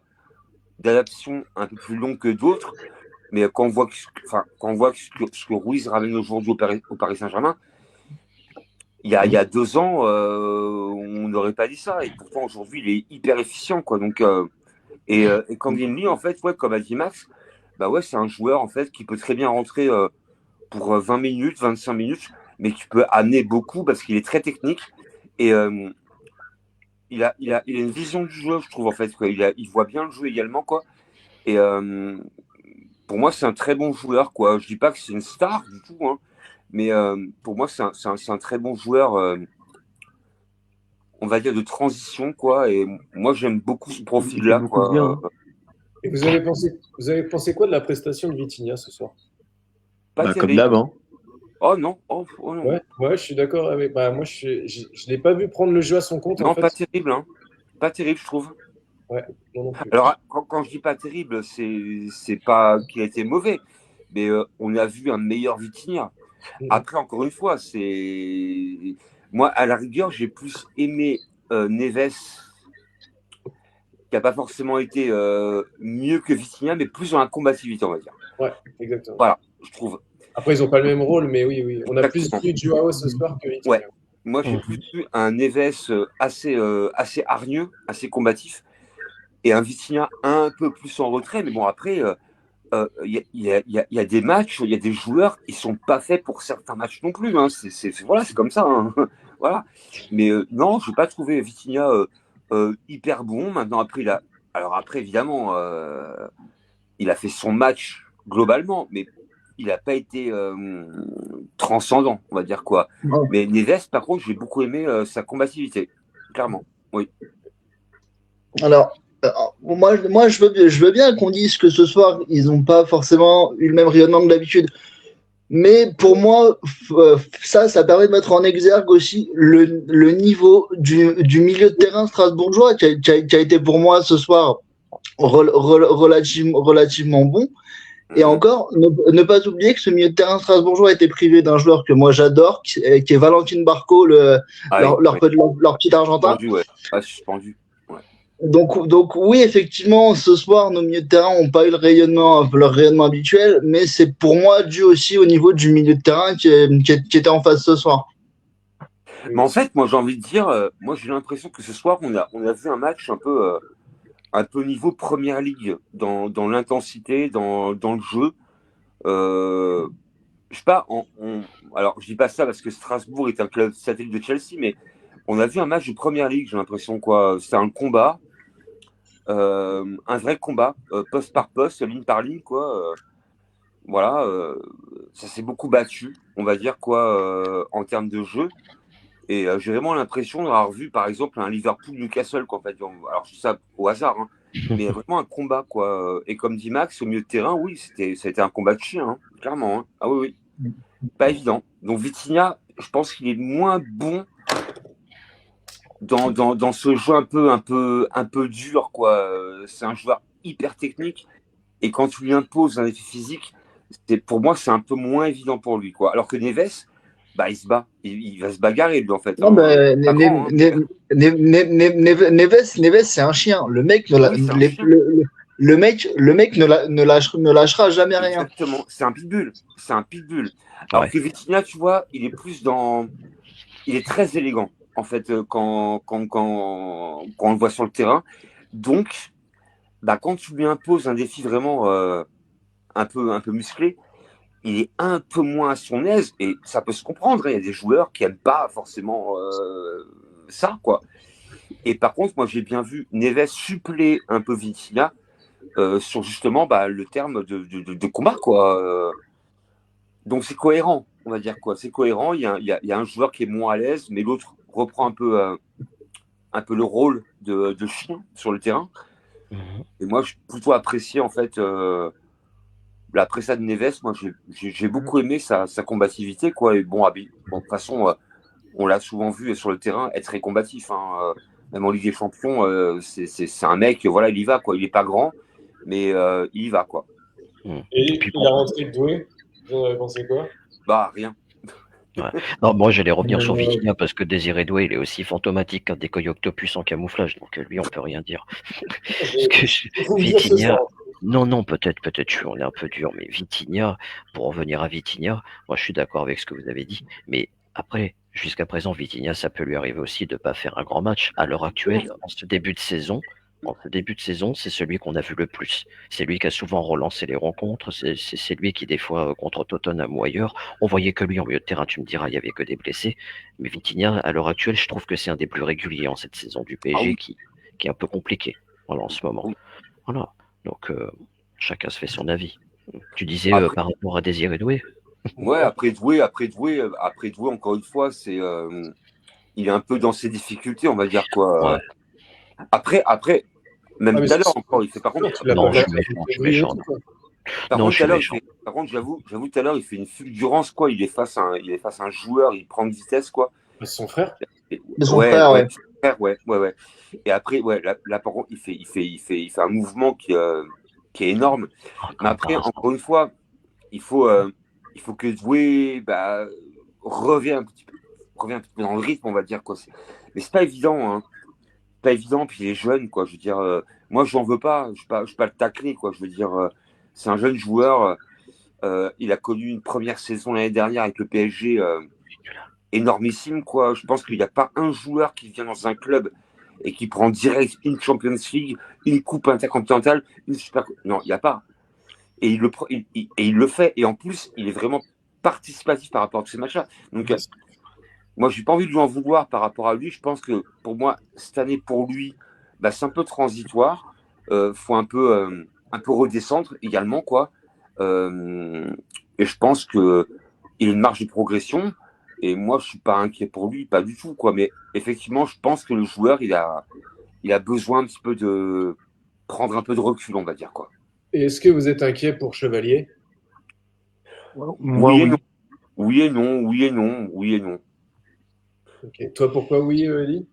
d'adaptation un peu plus long que d'autres. Mais quand on voit quand on voit ce que Ruiz ramène aujourd'hui au Paris Saint-Germain, il y a 2 ans, on n'aurait pas dit ça. Et pourtant, aujourd'hui, il est hyper efficient, quoi. Donc, et Kangin en fait, ouais, comme a dit Max, bah ouais, c'est un joueur, en fait, qui peut très bien rentrer pour 20 minutes, 25 minutes, mais qui peut amener beaucoup parce qu'il est très technique. Et il a une vision du jeu, je trouve, en fait, quoi. Il voit bien le jeu également, quoi. Et pour moi, c'est un très bon joueur, quoi. Je dis pas que c'est une star du tout, hein, mais pour moi, c'est un très bon joueur, on va dire, de transition, quoi. Et moi, j'aime beaucoup ce Il fait profil-là, beaucoup de bien, quoi. hein. Et vous avez pensé quoi de la prestation de Vitinha ce soir? Pas Bah, comme terrible. d'hab, hein. Oh non, oh non. Ouais, je suis d'accord avec. Bah, moi, je l'ai pas vu prendre le jeu à son compte, en Non, pas fait. terrible, hein. Pas terrible, je trouve. Ouais, moi non plus. Alors, quand je dis pas terrible, c'est pas qu'il a été mauvais, mais on a vu un meilleur Vitinha. Après, encore une fois, c'est. Moi, à la rigueur, j'ai plus aimé Neves, qui n'a pas forcément été mieux que Vitinha, mais plus dans la combativité, on va dire. Ouais, exactement. Voilà, je trouve. Après, ils n'ont pas le même rôle, mais oui, oui. On a plus Exactement. vu Joao ce soir que Vitinha. Ouais. Moi, j'ai plus vu un Neves assez hargneux, assez combatif, et un Vitinha un peu plus en retrait. Mais bon, après, il y a des matchs, il y a des joueurs, ils sont pas faits pour certains matchs non plus. Hein. Voilà, c'est comme ça. Hein. Voilà. Mais non, je n'ai pas trouvé Vitinha hyper bon. Maintenant, après, Alors après, évidemment, il a fait son match globalement, mais il n'a pas été transcendant, on va dire quoi. Ouais. Mais Neves, par contre, j'ai beaucoup aimé sa combativité, clairement. Oui. Alors, moi je veux bien qu'on dise que ce soir, ils n'ont pas forcément eu le même rayonnement que d'habitude. Mais pour moi, ça permet de mettre en exergue aussi le niveau du milieu de terrain strasbourgeois qui a été pour moi ce soir relativement bon. Et encore, ne pas oublier que ce milieu de terrain strasbourgeois a été privé d'un joueur que moi j'adore, qui est Valentine Barco, leur petit Argentin. Suspendu, ouais. Suspendu. Donc oui, effectivement, ce soir, nos milieux de terrain n'ont pas eu leur rayonnement habituel, mais c'est pour moi dû aussi au niveau du milieu de terrain qui était en face ce soir. Mais en fait, moi j'ai envie de dire, moi j'ai l'impression que ce soir, on a vu un match un peu niveau Première Ligue, dans l'intensité, dans le jeu. Je sais pas, alors je dis pas ça parce que Strasbourg est un club satellite de Chelsea, mais on a vu un match de Première Ligue, j'ai l'impression, quoi. C'était un combat, un vrai combat, poste par poste, ligne par ligne, quoi. Voilà, ça s'est beaucoup battu, on va dire, quoi, en termes de jeu. Et j'ai vraiment l'impression d'avoir vu, par exemple, un Liverpool-Newcastle, quoi, en fait. Alors, je dis ça au hasard, hein, mais vraiment un combat, quoi. Et comme dit Max, au milieu de terrain, oui, ça a été un combat de chien, hein, clairement. Hein. Ah oui, oui. Pas évident. Donc, Vitinha, je pense qu'il est moins bon dans ce jeu un peu dur, quoi. C'est un joueur hyper technique. Et quand tu lui imposes un effet physique, pour moi, c'est un peu moins évident pour lui, quoi. Alors que Neves, bah, il se bat. Il va se bagarrer, lui, en fait. Non, mais Neves, c'est un chien. Le mec ne lâchera jamais rien. Exactement. C'est un pitbull. C'est un pitbull. Alors que Vitinha, tu vois, il est plus dans. Il est très élégant, en fait, quand on le voit sur le terrain. Donc, bah, quand tu lui imposes un défi vraiment un peu musclé, il est un peu moins à son aise et ça peut se comprendre. Il y a des joueurs qui n'aiment pas forcément ça, quoi. Et par contre, moi, j'ai bien vu Neves suppléer un peu Vitinha sur justement le terme de combat, quoi. Donc, c'est cohérent, on va dire, quoi. C'est cohérent. Il y a un joueur qui est moins à l'aise, mais l'autre reprend un peu le rôle de chien sur le terrain. Et moi, j'ai plutôt apprécié, en fait, la presta de Neves. Moi, j'ai beaucoup aimé sa combativité, quoi. Et bon, de toute façon, on l'a souvent vu sur le terrain être très combatif. Hein. Même en Ligue des Champions, c'est un mec, voilà, il y va, quoi. Il n'est pas grand, mais il y va, quoi. Et la rentrée de Doué, vous en avez pensé quoi? Bah, rien. Ouais. Non, moi j'allais revenir sur Vitinha parce que Désiré Doué il est aussi fantomatique qu'un décoy octopus en camouflage, donc lui on peut rien dire. Vitinha, non, peut-être, on est un peu dur, mais Vitinha, pour revenir à Vitinha, moi je suis d'accord avec ce que vous avez dit, mais après, jusqu'à présent, Vitinha, ça peut lui arriver aussi de ne pas faire un grand match. À l'heure actuelle, en ce début de saison, c'est celui qu'on a vu le plus. C'est lui qui a souvent relancé les rencontres. C'est lui qui, des fois, contre Tottenham ou ailleurs, on voyait que lui en milieu de terrain. Tu me diras, il n'y avait que des blessés. Mais Vitinha, à l'heure actuelle, je trouve que c'est un des plus réguliers en cette saison du PSG qui est un peu compliqué en ce moment. Voilà. Donc, chacun se fait son avis. Tu disais par rapport à Désiré Doué. Ouais, après Doué, encore une fois, il est un peu dans ses difficultés, on va dire, quoi. Ouais. Après, même tout à l'heure encore, il fait par contre. Non, je suis méchant. Par contre, j'avoue, tout à l'heure, il fait une fulgurance, quoi. Il est face à un joueur, il prend de vitesse, quoi. C'est son frère. Ouais. Et après, là, par contre, il fait un mouvement qui est énorme. Mais après, encore une fois, il faut que Doué revienne un petit peu dans le rythme, on va dire, quoi. Mais c'est pas évident, hein. Pas évident, puis il est jeune, quoi. Je veux dire, moi, je n'en veux pas. Je ne vais pas le tacler, quoi. Je veux dire, c'est un jeune joueur. Il a connu une première saison l'année dernière avec le PSG énormissime, quoi. Je pense qu'il n'y a pas un joueur qui vient dans un club et qui prend direct une Champions League, une Coupe intercontinentale, une Super. Non, il n'y a pas. Et il le fait. Et en plus, il est vraiment participatif par rapport à tous ces matchs-là. Donc, moi, je n'ai pas envie de lui en vouloir par rapport à lui. Je pense que pour moi, cette année, pour lui, c'est un peu transitoire. faut un peu redescendre également, quoi. Et je pense qu'il a une marge de progression. Et moi, je suis pas inquiet pour lui, pas du tout, quoi. Mais effectivement, je pense que le joueur, il a besoin un petit peu de prendre un peu de recul, on va dire, quoi. Et est-ce que vous êtes inquiet pour Chevalier? Moi, Oui et oui. non. Oui et non, oui et non, oui et non. Ok. Toi, pourquoi oui, Eli?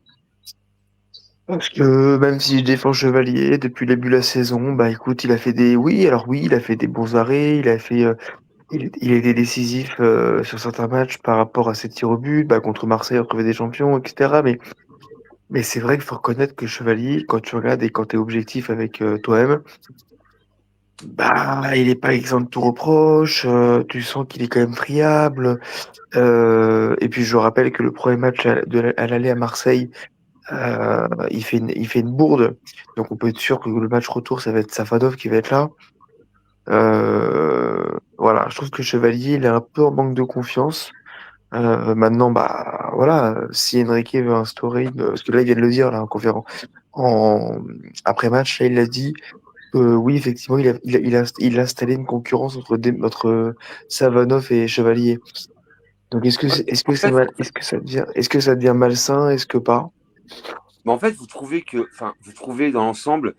Parce que même si je défends Chevalier depuis le début de la saison, bah écoute, il a fait des bons arrêts, il était décisif sur certains matchs par rapport à ses tirs au but, bah, contre Marseille, on trouvait des champions, etc. Mais c'est vrai qu'il faut reconnaître que Chevalier, quand tu regardes et quand tu es objectif avec toi-même, bah il est pas exempt de tout reproche, tu sens qu'il est quand même friable. Et puis je rappelle que le premier match à l'aller à Marseille, il fait une bourde. Donc on peut être sûr que le match retour, ça va être Safanov qui va être là. Voilà, je trouve que Chevalier, il est un peu en manque de confiance. Maintenant, bah voilà, si Enrique veut instaurer parce que là, il vient de le dire là en conférence, en après match, là, il l'a dit. Oui, effectivement, il a installé une concurrence entre Savanov et Chevalier. Donc, Ouais, mais en fait, est-ce que ça devient malsain, est-ce que pas? vous trouvez dans l'ensemble,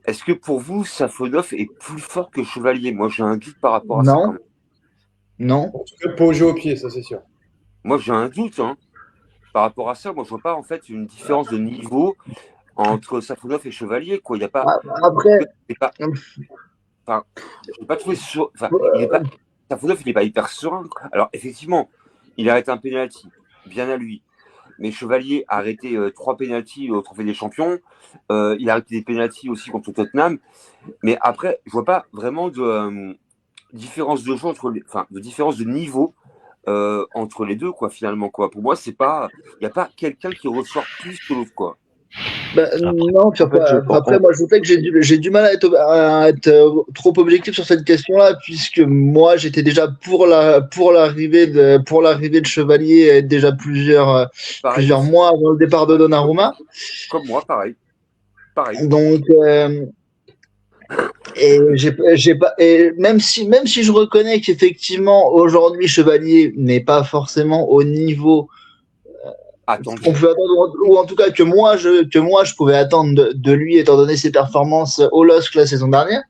est-ce que pour vous, Safonov est plus fort que Chevalier? Moi, j'ai un doute par rapport à ça quand Non, même. non. En tout cas, pas au jeu au pied, ça c'est sûr. Moi, j'ai un doute hein, par rapport à ça. Moi, je vois pas en fait une différence de niveau entre Safonov et Chevalier. Quoi. Il y a pas, Après, il est pas, enfin, je l'ai pas trouvé enfin, il est pas, Safonov, il est pas hyper serein. Quoi. Alors, effectivement, il arrête un penalty, bien à lui. Mais Chevalier a arrêté 3 pénaltys au Trophée des Champions. Il a arrêté des pénaltys aussi contre Tottenham. Mais après, je vois pas vraiment de différence de jeu de différence de niveau entre les deux, quoi, finalement, quoi. Pour moi, c'est pas, il n'y a pas quelqu'un qui ressort plus que l'autre, quoi. bah, Après, non, puis En fait, après, moi, je sais que j'ai du mal à être trop objectif sur cette question-là, puisque moi, j'étais déjà pour l'arrivée de Chevalier déjà Pareil plusieurs aussi. mois avant le départ de Donnarumma. Comme moi, pareil. Pareil. Donc, et même si je reconnais qu'effectivement, aujourd'hui, Chevalier n'est pas forcément au niveau qu'on Attendu. pouvait attendre, ou en tout cas que moi je pouvais attendre de lui étant donné ses performances au LOSC la saison dernière.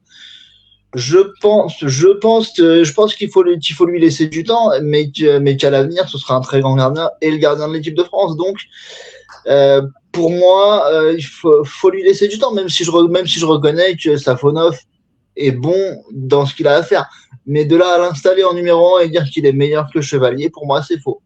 Je pense qu'il faut lui laisser du temps, mais qu'à l'avenir ce sera un très grand gardien et le gardien de l'équipe de France. Donc pour moi, faut lui laisser du temps, même si je reconnais que Safonov est bon dans ce qu'il a à faire. Mais de là à l'installer en numéro 1 et dire qu'il est meilleur que Chevalier, pour moi c'est faux.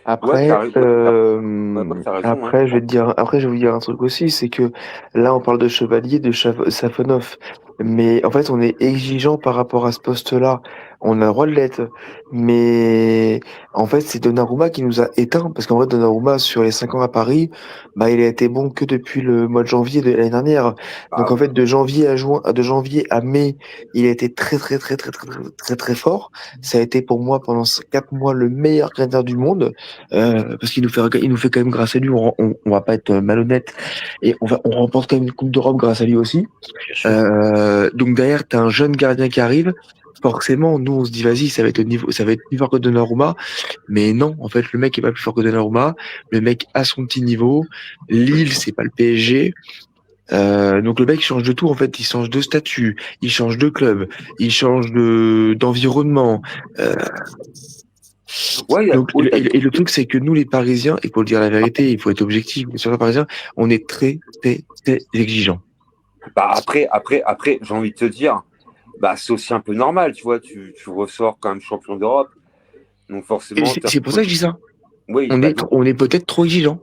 Ouais, Après, t'as raison, hein. après, je vais vous dire un truc aussi, c'est que là, on parle de Chevalier, Safonov, mais en fait, on est exigeant par rapport à ce poste-là. On a le droit de l'être, mais en fait, c'est Donnarumma qui nous a éteints, parce qu'en vrai, Donnarumma, sur les 5 ans à Paris, bah, il a été bon que depuis le mois de janvier de l'année dernière. Ah Donc, en oui. fait, de janvier à mai, il a été très, très fort. Ça a été pour moi pendant 4 mois le meilleur gardien du monde. Parce il nous fait quand même grâce à lui, on va pas être malhonnête et on remporte quand même une Coupe d'Europe grâce à lui aussi. bien sûr. Donc derrière, t'as un jeune gardien qui arrive. Forcément, nous on se dit vas-y, ça va être plus fort que Donnarumma, mais non, en fait le mec est pas plus fort que Donnarumma. Le mec a son petit niveau. Lille, c'est pas le PSG. Donc le mec change de tout en fait, il change de statut, il change de club, il change d'environnement. Euh, Ouais, Donc, et le truc, c'est que nous, les Parisiens, et pour le dire la vérité, il faut être objectif, mais sur les Parisiens, on est très exigeants. bah après, j'ai envie de te dire, bah, c'est aussi un peu normal, tu vois, tu ressors quand même champion d'Europe. Donc Et forcément, c'est pour ça que je dis ça. oui, bah, donc, On est peut-être trop exigeants.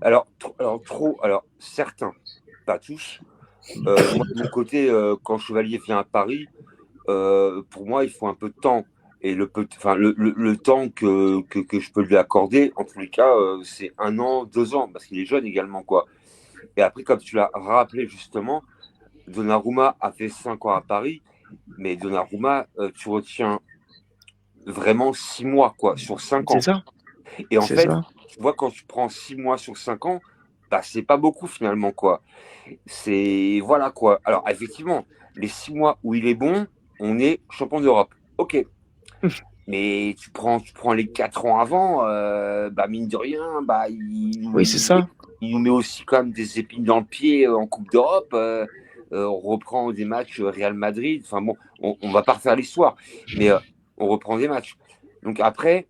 alors certains, pas tous. Moi, de mon côté, quand Chevalier vient à Paris, pour moi, il faut un peu de temps. Et le temps que je peux lui accorder, en tous les cas, c'est 1 an, 2 ans, parce qu'il est jeune également, quoi. Et après, comme tu l'as rappelé justement, Donnarumma a fait 5 ans à Paris, mais Donnarumma, tu retiens vraiment 6 mois, quoi, sur 5 C'est ans. ça, Et en c'est fait, ça. tu vois, quand tu prends 6 mois sur 5 ans, bah, c'est pas beaucoup finalement, quoi. C'est voilà quoi. Alors effectivement, les 6 mois où il est bon, on est champion d'Europe. Ok. Mais tu prends les 4 ans avant, bah mine de rien, bah Oui, c'est ça. il nous met aussi quand même des épines dans le pied en Coupe d'Europe. On reprend des matchs Real Madrid. Enfin bon, on va pas refaire l'histoire, mais on reprend des matchs. Donc après,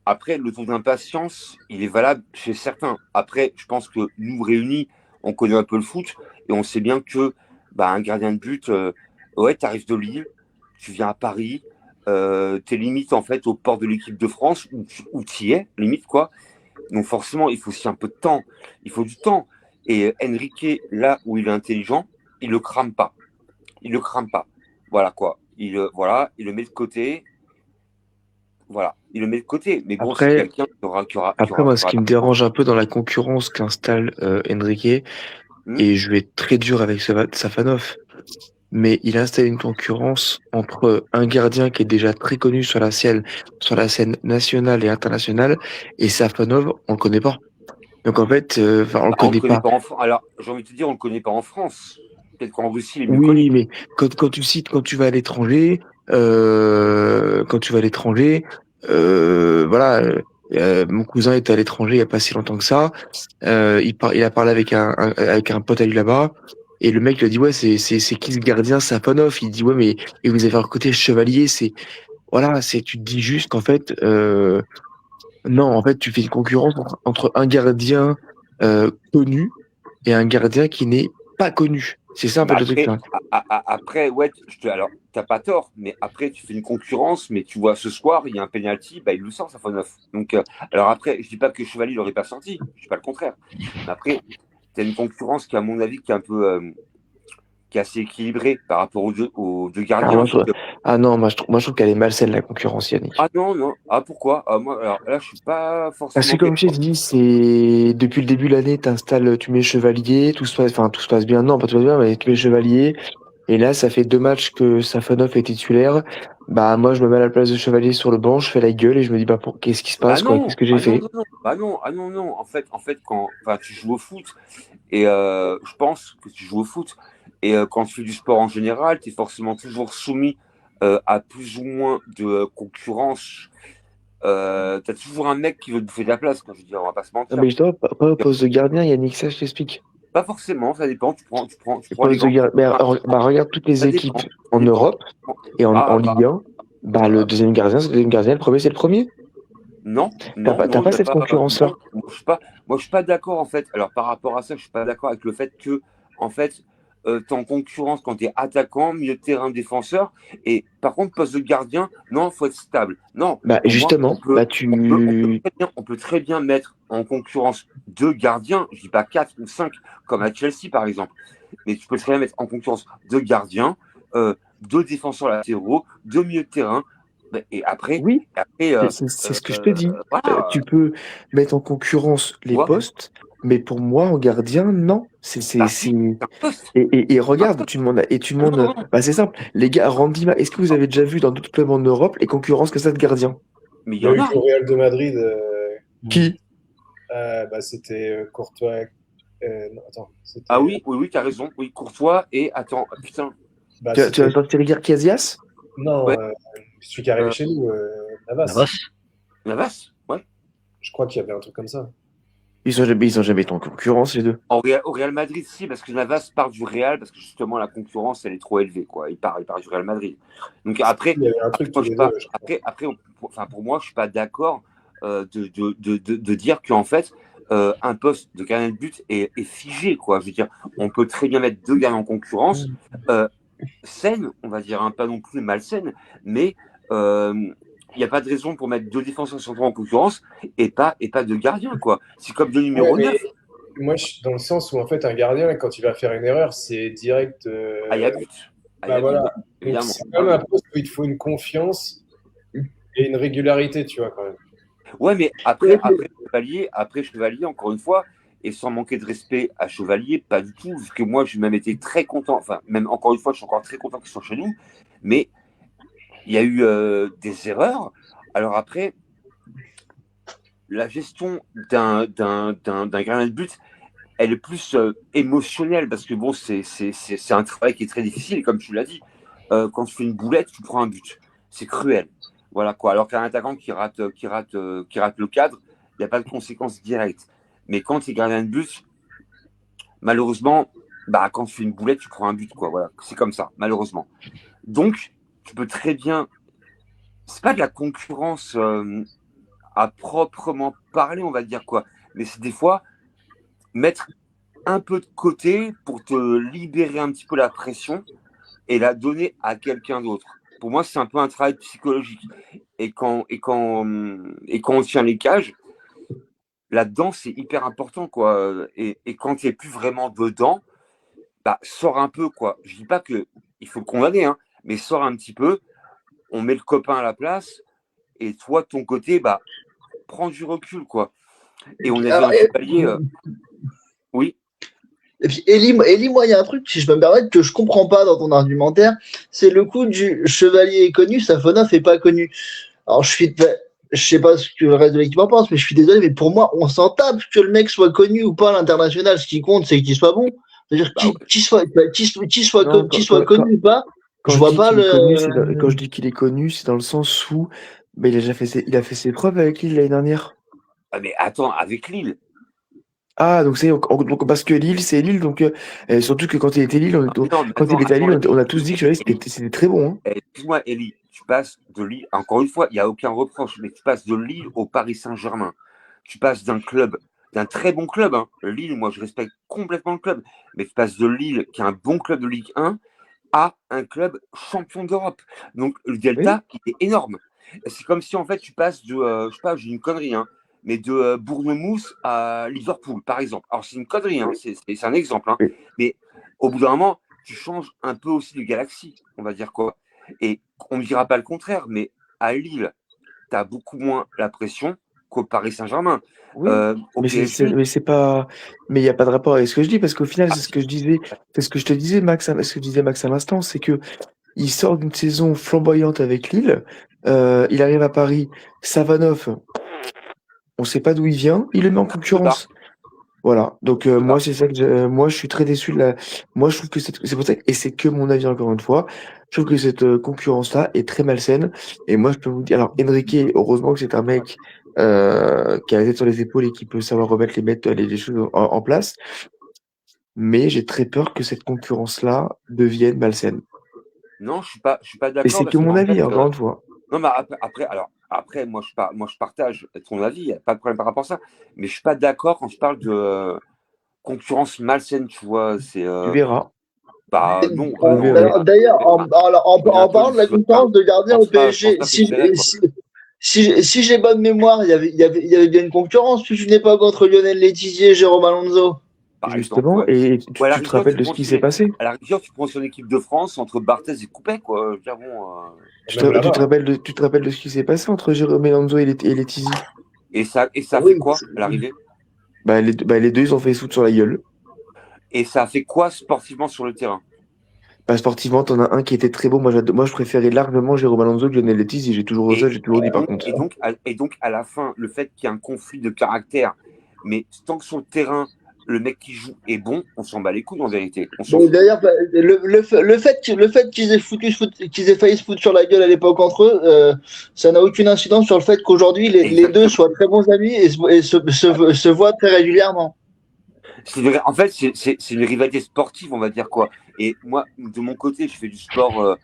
le taux d'impatience, il est valable chez certains. Après, je pense que nous réunis, on connaît un peu le foot et on sait bien que bah, un gardien de but, ouais, tu arrives de Lille, tu viens à Paris, tu es limite en fait au port de l'équipe de France où tu y es, limite quoi. Donc forcément, il faut aussi un peu de temps, il faut du temps. Et Enrique, là où il est intelligent, il le crame pas. Il le crame pas. Voilà quoi. Il le met de côté. Voilà, il le met de côté. Mais bon, c'est Après, quelqu'un après moi, ce qui me dérange un peu dans la concurrence qu'installe Enrique, et je vais être très dur avec Safanov, mais il installe une concurrence entre un gardien qui est déjà très connu sur la scène nationale et internationale, et Safanov, on le connaît pas. Donc en fait, on le on connaît le connaît pas. pas en France. Alors, j'ai envie de te dire, on le connaît pas en France. Peut-être qu'en Russie, il est mieux Oui, connu. mais quand tu cites, quand tu vas à l'étranger, voilà. Mon cousin était à l'étranger il y a pas si longtemps que ça. Il a parlé avec avec un pote à lui là-bas. Et le mec lui a dit, ouais, c'est qui ce gardien, Safonov? Il dit, ouais, mais, et vous avez un côté chevalier, voilà, tu te dis juste qu'en fait, non, en fait, tu fais une concurrence entre un gardien, connu et un gardien qui n'est pas connu. C'est ça, en fait, Bah le truc, après, là. après, ouais, alors, t'as pas tort, mais après, tu fais une concurrence, mais tu vois, ce soir, il y a un penalty, bah, il le sort, ça fait 9. Donc, alors après, je dis pas que Chevalier l'aurait pas sorti, je dis pas le contraire. Mais après, t'as une concurrence qui, à mon avis, qui est un peu, qui est assez équilibrée par rapport aux deux Ah, gardiens. non, moi, je trouve qu'elle est malsaine, la concurrence, Yannick. Ah non, non, ah pourquoi? Ah, moi, alors là, je suis pas Parce que forcément comme je t'ai d'accord. dit, c'est depuis le début de l'année, tu mets chevalier, tout se passe bien. Non, pas tout se passe bien, mais tu mets chevalier. Et là, ça fait 2 matchs que Safonov est titulaire. Bah, moi, je me mets à la place de chevalier sur le banc, je fais la gueule et je me dis, bah, qu'est-ce qui se Bah passe, quoi? non, Qu'est-ce que j'ai ah non, fait? non, non, bah non, ah non, non. En fait, quand enfin, tu joues au foot, et je pense que tu joues au foot, et quand tu fais du sport en général, tu es forcément toujours soumis à plus ou moins de concurrence. Tu as toujours un mec qui veut te bouffer de la place, quoi. Je veux dire, on va pas se Non, mentir. mais justement, pas au poste de gardien, Yannick, ça, je t'explique. Pas forcément, ça dépend. Tu Le prends les poste de gants. gardien, mais, Enfin, bah, regarde toutes les ça dépend. équipes Ça en dépend. Europe et en Ah, Ligue 1. Bah, le deuxième gardien, c'est le deuxième gardien, le premier, c'est le premier. non, T'as non, pas, t'as non, pas il n'y a cette pas. concurrence-là. Non, moi, je suis pas d'accord en fait. Alors, par rapport à ça, je suis pas d'accord avec le fait que, en fait, tu es en concurrence quand tu es attaquant, milieu de terrain, défenseur. Et par contre, poste de gardien, non, il faut être stable. Non, Bah, pour moi, justement, bah, on peut très bien mettre en concurrence deux gardiens, je dis pas 4 ou 5, comme à Chelsea par exemple. Mais tu peux très bien mettre en concurrence deux gardiens, deux défenseurs latéraux, deux milieux de terrain. Et après, oui. après C'est ce que je te dis. Tu voilà. peux mettre en concurrence les Ouais. postes, mais pour moi, en gardien, non. Bah si, c'est un poste. Et Un regarde, poste. tu Non, demandes, non, non. bah c'est simple. Les gars, est-ce que vous avez déjà vu dans d'autres clubs en Europe les concurrences que ça de gardiens? Mais il Il y y a en eu a. au Real de Madrid, Qui? bah, c'était Courtois. Non, attends, Ah c'était. oui, oui, oui, tu as raison. Oui, Courtois et attends, putain. Bah, Tu vas c'était. sortir dire Casillas? Ouais, Non, celui qui est arrivé euh, chez nous, Navas. Navas. Navas. Ouais. Je crois qu'il y avait un truc comme ça. Ils ont jamais été en concurrence, les deux. Au Real Madrid, si, parce que Navas part du Real, parce que justement la concurrence, elle est trop élevée, quoi. Il part du Real Madrid. Donc après, Il y avait un après truc moi, tous je suis les pas, deux, je crois. après, enfin, pour moi, je suis pas d'accord de dire qu'en fait, un poste de gardien de but est figé, quoi. Je veux dire, on peut très bien mettre deux gardiens en concurrence, saine, on va dire, hein, pas non plus malsaine, mais il n'y a pas de raison pour mettre deux défenseurs centraux en concurrence et pas deux gardiens, quoi. C'est comme deux Ouais, numéro mais 9. moi, dans le sens où, en fait, un gardien, quand il va faire une erreur, c'est direct. Ah, il y a but. Ah, il y Bah a but, voilà. Donc, évidemment. c'est quand même un poste où il te faut une confiance et une régularité, tu vois, quand même. Ouais, mais après Chevalier, encore une fois, et sans manquer de respect à Chevalier, pas du tout, parce que moi, j'ai même été très content, enfin, même encore une fois, je suis encore très content qu'ils soient chez nous, mais il y a eu des erreurs. Alors après, la gestion d'un gardien de but, elle est plus émotionnelle parce que bon, c'est un travail qui est très difficile, comme tu l'as dit. Quand tu fais une boulette, tu prends un but. C'est cruel. Voilà quoi. Alors qu'un attaquant qui rate le cadre, il n'y a pas de conséquences directes. Mais quand tu es gardien de but, malheureusement, bah, quand tu fais une boulette, tu prends un but, quoi. Voilà, c'est comme ça, malheureusement. Donc, tu peux très bien. C'est pas de la concurrence à proprement parler, on va dire quoi. Mais c'est des fois mettre un peu de côté pour te libérer un petit peu la pression et la donner à quelqu'un d'autre. Pour moi, c'est un peu un travail psychologique. Et quand on tient les cages, là-dedans, c'est hyper important, quoi. Et quand tu n'es plus vraiment dedans, bah, sors un peu, quoi. Je dis pas que il faut le condamner, hein, mais sors un petit peu. On met le copain à la place, et toi, de ton côté, bah, prends du recul, quoi. Et on avait Alors, un chevalier. Oui. et puis, Eli, moi, il y a un truc, si je peux me permettre, que je comprends pas dans ton argumentaire, c'est le coup du chevalier est connu, Safonov est pas connu. Alors, je sais pas ce que le reste de l'équipe en pense, mais je suis désolé, mais pour moi, on s'en tape que le mec soit connu ou pas à l'international. Ce qui compte, c'est qu'il soit bon. C'est-à-dire Bah ouais. qu'il soit Non, connu ou pas, quand je je vois dis pas qu'il est connu, quand je le. dis qu'il est connu, c'est dans le sens où il a fait ses preuves avec Lille l'année dernière. Ah, mais attends, avec Lille. Ah, donc parce que Lille, c'est Lille, donc surtout que quand il était Lille, quand il était à Lille, on a tous dit que Chevalier, c'était très bon. Hein. Excuse-moi, Elie, tu passes de Lille, encore une fois, il n'y a aucun reproche, mais tu passes de Lille au Paris Saint-Germain. Tu passes d'un très bon club. Hein. Lille, moi, je respecte complètement le club, mais tu passes de Lille, qui est un bon club de Ligue 1, à un club champion d'Europe. Donc, le Oui. delta, il est énorme. C'est comme si, en fait, tu passes de, je sais pas, j'ai une connerie, hein, mais de Bournemouth à Liverpool, par exemple. Alors, c'est une connerie, hein, c'est un exemple, hein, Oui. mais au bout d'un moment, tu changes un peu aussi de galaxie, on va dire quoi. Et on ne dira pas le contraire, mais à Lille, tu as beaucoup moins la pression qu'au Paris Saint-Germain. Oui, Au mais PSG, c'est pas, mais il n'y a pas de rapport avec ce que je dis parce qu'au final, c'est ce que je disais, c'est ce que je te disais, Max, ce que disait Max à l'instant, c'est que il sort d'une saison flamboyante avec Lille, il arrive à Paris, Savanov, on sait pas d'où il vient, il le met en concurrence. Voilà. Donc moi c'est ça que moi je suis très déçu de la. Moi je trouve que c'est pour ça et c'est que mon avis encore une fois. Je trouve que cette concurrence-là est très malsaine. Et moi je peux vous dire alors Enrique, heureusement que c'est un mec qui a la tête sur les épaules et qui peut savoir mettre les choses en place. Mais j'ai très peur que cette concurrence-là devienne malsaine. non, je suis pas Et d'accord c'est que parce mon qu'en avis, fait, encore une fois. non, mais après, moi, je partage ton avis, il n'y a pas de problème par rapport à ça. Mais je suis pas d'accord quand je parle de concurrence malsaine, tu vois. C'est Tu verras. bah non, Vous non. verrez. D'ailleurs, en Bientôt, parlant de la concurrence de gardien au je pense PSG, pas que je verrai, quoi. si j'ai bonne mémoire, il y avait bien une concurrence, toute une époque entre Lionel Letizia et Jérôme Alonso. Par exemple, Justement, ouais. et Ou à la tu te rigueur, rappelles de ce qui s'est passé? à la rigueur, tu prends sur l'équipe de France entre Barthez et Coupet, quoi. Je veux dire, bon, Même là-bas. Tu te rappelles de ce qui s'est passé entre Jérôme Alonso et les Tizi? et ça a Oui. fait quoi à l'arrivée? Les deux, ils ont fait foutre sur la gueule. Et ça a fait quoi sportivement sur le terrain? Bah, sportivement, t'en as un qui était très beau. Moi, je préférais largement Jérôme Alonso que Lionel Letizia. J'ai toujours dit par contre. Et donc, à la fin, le fait qu'il y ait un conflit de caractère, mais tant que sur le terrain, le mec qui joue est bon, on s'en bat les couilles en vérité. On s'en fout. D'ailleurs, le fait qu'ils aient failli se foutre sur la gueule à l'époque entre eux, ça n'a aucune incidence sur le fait qu'aujourd'hui les deux soient très bons amis et se voient très régulièrement. En fait, c'est une rivalité sportive, on va dire quoi. Et moi, de mon côté, je fais du sport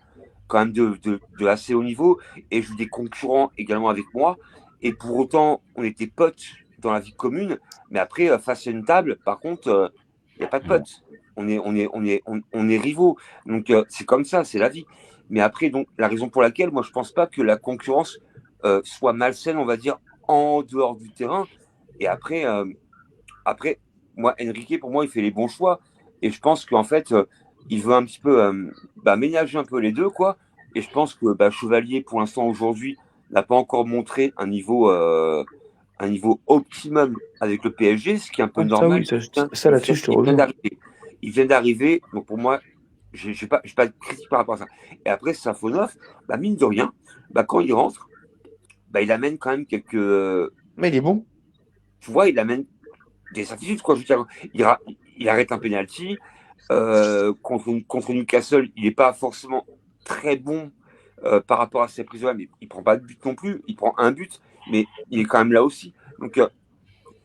quand même de assez haut niveau et je joue des concurrents également avec moi. Et pour autant, on était potes dans la vie commune, mais après, face à une table, par contre, il n'y a pas de potes. On est rivaux. Donc, c'est comme ça, c'est la vie. Mais après, donc, la raison pour laquelle, moi, je pense pas que la concurrence soit malsaine, on va dire, en dehors du terrain. Et après, moi, Enrique, pour moi, il fait les bons choix. Et je pense qu'en fait, il veut un petit peu ménager un peu les deux, quoi. Et je pense que Chevalier, pour l'instant, aujourd'hui, n'a pas encore montré un niveau optimum avec le PSG, ce qui est un peu Ah, ça normal. oui, ça là-dessus, je te rejoins. Il vient d'arriver. Donc pour moi, je n'ai pas de critique par rapport à ça. Et après, Safonov, mine de rien, quand il rentre, il amène quand même quelques. Mais il est bon. tu vois, il amène des certitudes, quoi. Je veux dire, il arrête un penalty. Contre Newcastle, il n'est pas forcément très bon par rapport à ses prises de balles, mais il prend pas de but non plus. Il prend un but, mais il est quand même là aussi. Donc,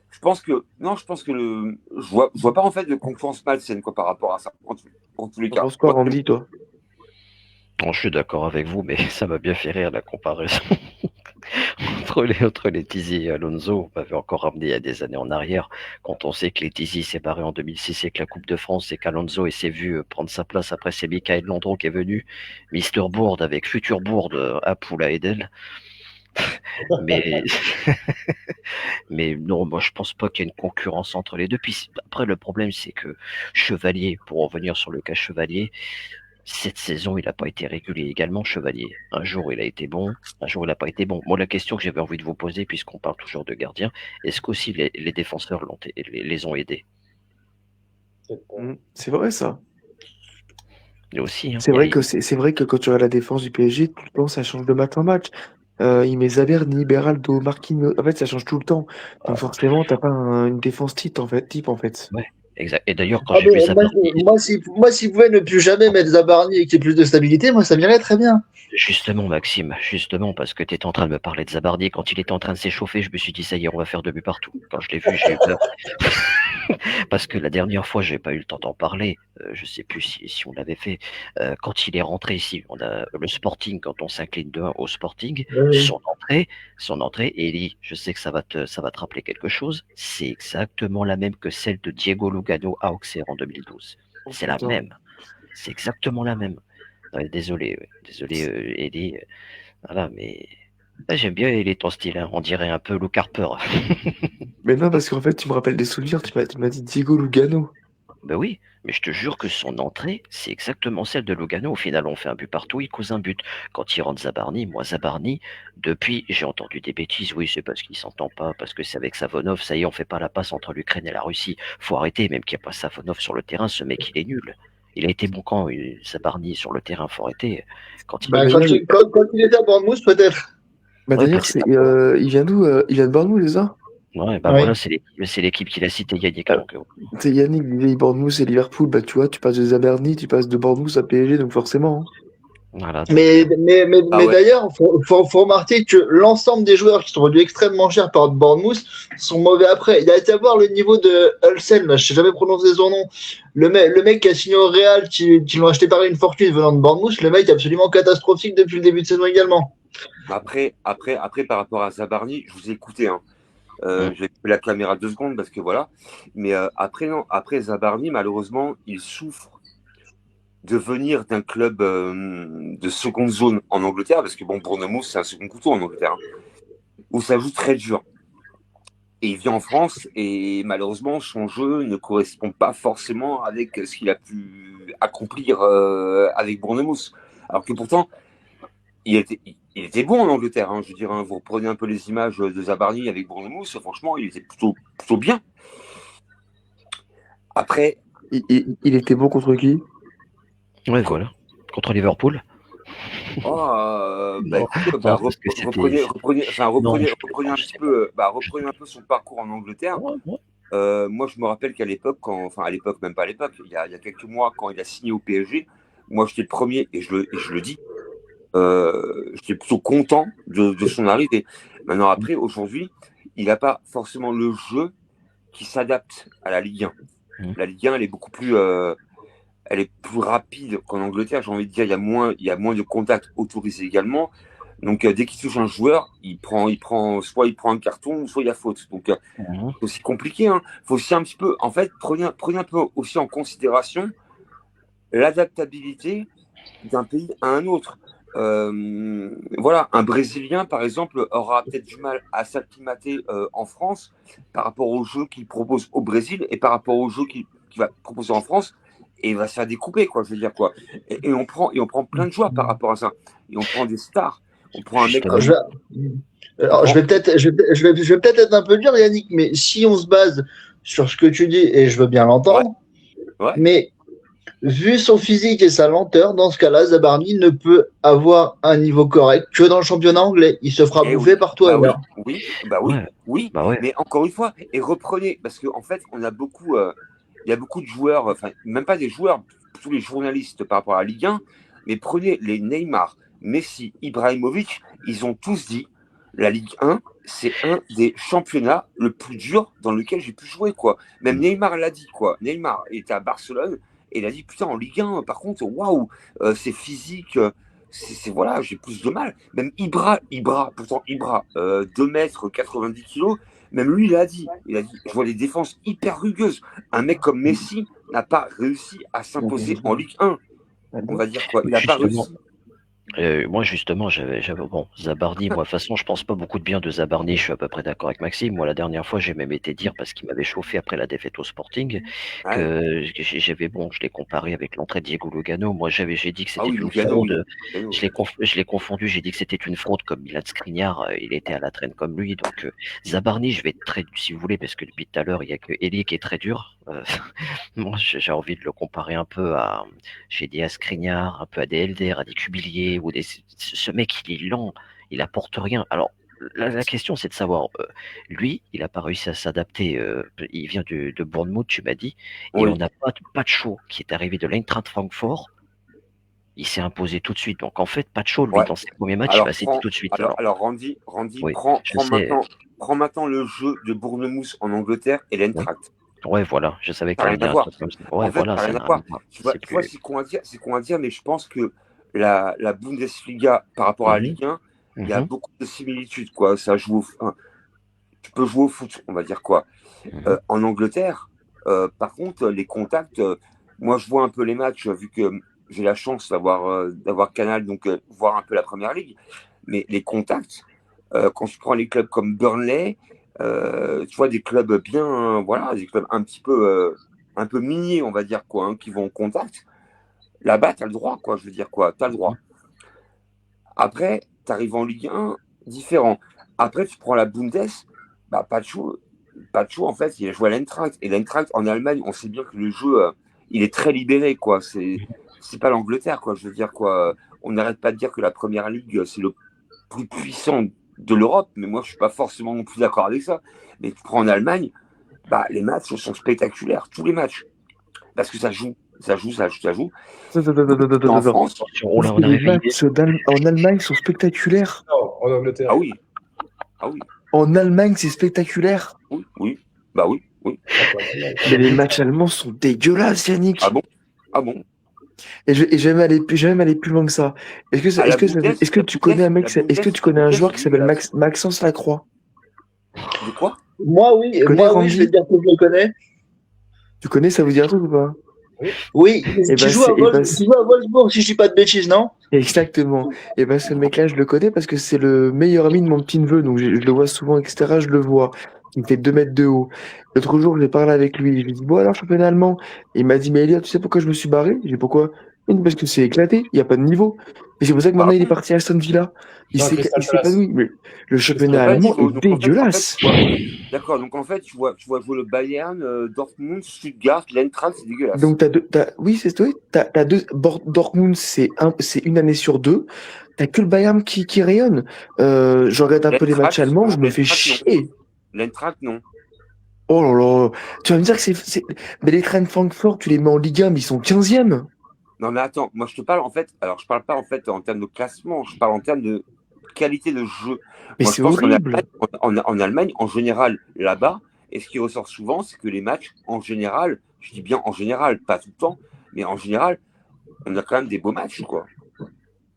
je pense que je vois pas en fait de concurrence malsaine quoi par rapport à ça en tous les Tu cas. penses quoi, Randy, toi? Bon, je suis d'accord avec vous, mais ça m'a bien fait rire la comparaison entre Letizy et Alonso. On m'avait encore ramené il y a des années en arrière, quand on sait que Letizy s'est barré en 2006 avec la Coupe de France et qu'Alonso s'est vu prendre sa place. Après, c'est Michael Landreau qui est venu, Mister Bourde avec Futur Bourde à Poula Edel. Mais, mais non, moi je pense pas qu'il y ait une concurrence entre les deux. Puis après, le problème, c'est que Chevalier, pour revenir sur le cas Chevalier, cette saison, il n'a pas été régulier également, Chevalier. Un jour, il a été bon, un jour, il n'a pas été bon. Moi, la question que j'avais envie de vous poser, puisqu'on parle toujours de gardiens, est-ce qu'aussi les défenseurs les ont aidés? C'est vrai, ça. Et aussi, hein, C'est vrai que quand tu regardes la défense du PSG, tout le temps, ça change de match en match. Il met Zaberni, Beraldo, Marquinhos. En fait, ça change tout le temps. Donc forcément, t'as pas une défense type en fait. Ouais, exact. Et d'ailleurs, quand Ah j'ai vu ça, moi, s'il pouvait ne plus jamais mettre Zabarni et qu'il y ait plus de stabilité, moi, ça m'irait très bien. justement, Maxime, justement, parce que tu étais en train de me parler de Zabardi, quand il était en train de s'échauffer, je me suis dit, ça y est, on va faire 2 buts partout. Quand je l'ai vu, j'ai eu peur. Parce que la dernière fois, j'ai pas eu le temps d'en parler. Je sais plus si on l'avait fait. Quand il est rentré ici, on a le Sporting, quand on s'incline 2-1 au Sporting, Oui. son entrée, Eli, je sais que ça va te rappeler quelque chose. C'est exactement la même que celle de Diego Lugano à Auxerre en 2012. C'est la même. C'est exactement la même. Ouais, désolé, Eli. Voilà, mais j'aime bien Eli ton style. Hein. On dirait un peu Luke Harper. Mais non, parce qu'en fait, tu me rappelles des souvenirs. Tu m'as dit Diego Lugano. Ben oui, mais je te jure que son entrée, c'est exactement celle de Lugano. Au final, on fait un but partout, il cause un but. Quand il rentre Zabarni, moi Zabarni, depuis, j'ai entendu des bêtises. Oui, c'est parce qu'il s'entend pas, parce que c'est avec Savonov. Ça y est, on fait pas la passe entre l'Ukraine et la Russie. Faut arrêter, même qu'il n'y a pas Savonov sur le terrain, ce mec, il est nul. Il a été bon quand Zabarni sur le terrain, faut arrêter. Quand il Quand il était à Bournemouth, peut-être. Bah Ouais, d'ailleurs, peut-être. il vient d'où? Il vient de Bournemouth, c'est ça? Ouais, bah Oui. voilà, c'est l'équipe qu'il a cité Yannick. Donc, C'est Yannick, il dit Bournemouth et Liverpool. Bah tu vois, tu passes de Zaberni, tu passes de Bournemouth à PSG, donc forcément. Hein. voilà, donc, Mais ouais. d'ailleurs, faut remarquer que l'ensemble des joueurs qui sont vendus extrêmement cher par Bournemouth sont mauvais après. Il y a été à voir le niveau de Hulsen, là, je sais jamais prononcer son nom. Le mec qui a signé au Real, qui l'ont acheté par une fortune venant de Bournemouth, le mec est absolument catastrophique depuis le début de saison également. Après, par rapport à Zabarni, je vous ai écouté. Hein. J'ai coupé la caméra 2 secondes parce que voilà. Mais après Zabarni, malheureusement, il souffre de venir d'un club de seconde zone en Angleterre, parce que bon, Bournemouth, c'est un second couteau en Angleterre, hein, où ça joue très dur. Et il vient en France et malheureusement, son jeu ne correspond pas forcément avec ce qu'il a pu accomplir avec Bournemouth. Alors que pourtant, il était bon en Angleterre. Hein, je veux dire, hein, vous reprenez un peu les images de Zabarni avec Bournemouth, franchement, il était plutôt bien. Après, Il était bon contre qui? ouais, voilà. Contre Liverpool. reprenez un peu son parcours en Angleterre. Moi, je me rappelle qu'à l'époque, même pas à l'époque, il y a quelques mois, quand il a signé au PSG, moi, j'étais le premier, et je le dis, j'étais plutôt content de son arrivée. Maintenant, après, aujourd'hui, il n'a pas forcément le jeu qui s'adapte à la Ligue 1. La Ligue 1, elle est beaucoup plus... elle est plus rapide qu'en Angleterre, j'ai envie de dire, il y a moins de contacts autorisés également. Donc, dès qu'il touche un joueur, soit il prend un carton, soit il y a faute. Donc, c'est aussi compliqué. Hein. Faut aussi un petit peu, en fait, prenez un peu aussi en considération l'adaptabilité d'un pays à un autre. Voilà, un Brésilien, par exemple, aura peut-être du mal à s'acclimater en France par rapport au jeu qu'il propose au Brésil et par rapport au jeu qu'il va proposer en France. Et il va se faire découper, quoi, je veux dire, quoi. Et on prend plein de joueurs par rapport à ça. Et on prend des stars. On prend un mec comme... Je vais peut-être être un peu dur, Yannick, mais si on se base sur ce que tu dis, et je veux bien l'entendre, ouais. mais Vu son physique et sa lenteur, dans ce cas-là, Zabarni ne peut avoir un niveau correct que dans le championnat anglais. Il se fera Eh bouffer oui, par toi. bah oui, Ouais, oui. bah ouais. Mais encore une fois, et reprenez, parce qu'en fait, on a beaucoup, il y a beaucoup de joueurs, enfin, même pas des joueurs, tous les journalistes par rapport à la Ligue 1, mais prenez les Neymar, Messi, Ibrahimovic, ils ont tous dit, la Ligue 1, c'est un des championnats le plus dur dans lequel j'ai pu jouer, quoi. Même Neymar l'a dit, quoi. Neymar était à Barcelone, et il a dit, putain, en Ligue 1, par contre, waouh, c'est physique, voilà, j'ai plus de mal. Même pourtant Ibra, 2 mètres 90 kilos, même lui, il a dit, je vois des défenses hyper rugueuses. Un mec comme Messi n'a pas réussi à s'imposer en Ligue 1. On va dire quoi, il n'a pas Justement. réussi. Moi, justement, j'avais bon, Zabarni, moi, de toute façon, je pense pas beaucoup de bien de Zabarni, je suis à peu près d'accord avec Maxime. Moi, la dernière fois, j'ai même été dire, parce qu'il m'avait chauffé après la défaite au Sporting, Ouais. que je l'ai comparé avec l'entrée de Diego Lugano. Moi, j'ai dit que c'était Ah oui, une Lugano, oui. fraude. Lugano, Je l'ai confondu, j'ai dit que c'était une fraude comme Milan Skriniar, il était à la traîne comme lui. Donc, Zabarni, je vais être très, si vous voulez, parce que depuis tout à l'heure, il y a que Eli qui est très dur. Moi, j'ai envie de le comparer un peu à, j'ai dit à Skriniar, un peu à des Helder, à des Cubillier, ou ce mec, il est lent, il apporte rien. Alors, la question, c'est de savoir, lui, il n'a pas réussi à s'adapter. Il vient de Bournemouth, tu m'as dit, et oui. on n'a pas de Pacho qui est arrivé de l'Eintracht Francfort. Il s'est imposé tout de suite. Donc, en fait, Pacho, lui, Ouais. dans ses premiers matchs, il Alors, va céder tout de suite. alors Randy, Oui, prends je sais. maintenant le jeu de Bournemouth en Angleterre et l'Eintracht. Ouais, voilà, je savais que Ça tu n'a allais rien à dire un voir. truc comme ça. Ouais, En fait, voilà, ça n'a ça rien à n'a voir. rien à voir. Tu vois, c'est qu'on va dire, mais je pense que la Bundesliga par rapport à la Ligue 1, il y a beaucoup de similitudes, quoi. Ça joue tu peux jouer au foot, on va dire quoi. En Angleterre, par contre, les contacts, moi je vois un peu les matchs, vu que j'ai la chance d'avoir Canal, donc voir un peu la Première Ligue. Mais les contacts, quand tu prends les clubs comme Burnley, tu vois des clubs bien, voilà, des clubs un peu miniers, on va dire quoi, hein, qui vont au contact. Là-bas, tu as le droit, quoi, je veux dire quoi, tu as le droit. Après, tu arrives en Ligue 1, différent. Après, tu prends la Bundes, bah, Pacho, en fait, il a joué à l'Eintracht. Et l'Eintracht, en Allemagne, on sait bien que le jeu, il est très libéré, quoi. C'est pas l'Angleterre, quoi. Je veux dire, quoi. On n'arrête pas de dire que la Première Ligue, c'est le plus puissant de l'Europe, mais moi, je suis pas forcément non plus d'accord avec ça. Mais tu prends en Allemagne, bah, les matchs sont spectaculaires, tous les matchs. Parce que ça joue. En France, Les matchs en Allemagne sont spectaculaires. Non, en Angleterre. ah oui. En Allemagne, c'est spectaculaire. Oui. Bah oui. Mais les matchs allemands sont dégueulasses, Yannick. Ah bon. Et je vais même aller plus loin que ça. Est-ce que tu connais un joueur qui s'appelle Maxence Lacroix? De quoi? Moi, oui. Je vais dire que je le connais. Tu connais, ça vous dit un truc ou pas? Oui, tu joues à Wolfsburg, si je dis pas de bêtises, non? Exactement. Et ben ce mec-là, je le connais parce que c'est le meilleur ami de mon petit neveu, donc je le vois souvent, etc. Je le vois. Il me fait 2 mètres de haut. L'autre jour, j'ai parlé avec lui. Je lui ai dit, bon alors, championnat allemand. Et il m'a dit, mais Elia, tu sais pourquoi je me suis barré? J'ai dit, pourquoi? Il dit, parce que c'est éclaté, il n'y a pas de niveau. Et c'est pour ça que maintenant il est parti à Aston Villa. Il s'épanouit. Mais le championnat allemand est dégueulasse. D'accord, donc en fait, tu vois jouer le Bayern, Dortmund, Stuttgart, l'Eintracht, c'est dégueulasse. Donc t'as deux. Dortmund, c'est une année sur 2. T'as que le Bayern qui rayonne. Je regarde un peu les matchs allemands, je me fais chier. L'Eintracht, non. Oh là là. Tu vas me dire que mais les Eintracht Francfort, tu les mets en Ligue 1, mais ils sont 15e. Non mais attends, moi je te parle en fait, alors je parle pas en fait en termes de classement, je parle en termes de qualité de jeu. Mais moi, c'est horrible. En Allemagne, en général, là-bas, et ce qui ressort souvent, c'est que les matchs, en général, je dis bien en général, pas tout le temps, mais en général, on a quand même des beaux matchs, quoi.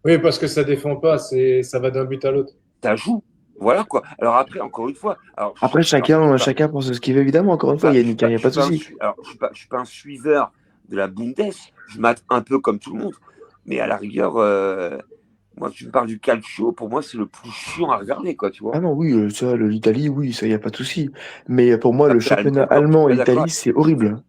Oui, parce que ça défend pas, ça va d'un but à l'autre. Ça joue. Voilà quoi. Alors après, encore une fois. Après, chacun pense ce qu'il veut, évidemment. Encore une fois, il n'y a pas de souci. Alors, je suis pas un suiveur de la Bundes. Je mate un peu comme tout le monde. Mais à la rigueur, moi, tu me parles du calcio. Pour moi, c'est le plus chiant à regarder, quoi, tu vois. Ah non, oui, ça, l'Italie, oui, ça, il n'y a pas de souci. Mais pour moi, le championnat allemand et l'Italie, c'est horrible.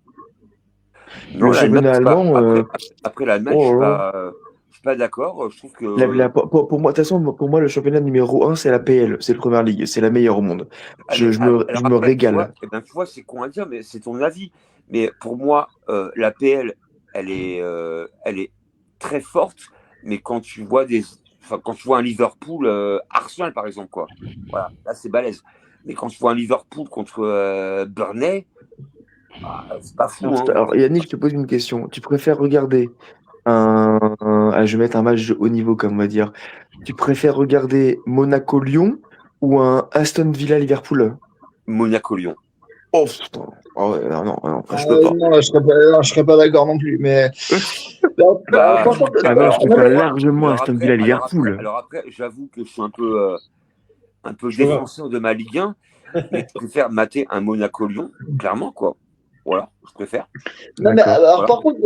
Non, le championnat allemand. Après l'Allemagne, je suis pas d'accord. Je trouve que. Pour moi, de toute façon, pour moi, le championnat numéro 1, c'est la PL, c'est la Première Ligue, c'est la meilleure au monde. Je me régale. Tu vois, c'est con à dire, mais c'est ton avis. Mais pour moi, la PL, elle est très forte, mais quand tu vois un Liverpool, Arsenal par exemple, quoi, voilà, là c'est balèze. Mais quand tu vois un Liverpool contre Burnley, c'est pas fou, hein. Alors, Yannick, je te pose une question. Tu préfères regarder je vais mettre un match de haut niveau, comme on va dire. Tu préfères regarder Monaco-Lyon ou un Aston Villa-Liverpool? Monaco-Lyon. Oh putain. Ah ouais, non, je peux pas. Non, je serais pas d'accord non plus. Mais Bah, franchement, Ah non, je préfère largement alors Aston après, Villa-Liverpool. alors après, j'avoue que je suis un peu Je vois. défenseur de ma Ligue 1, mais je préfère mater un Monaco-Lyon, clairement, quoi. Voilà, je préfère. non, mais D'accord. alors, Voilà. par contre,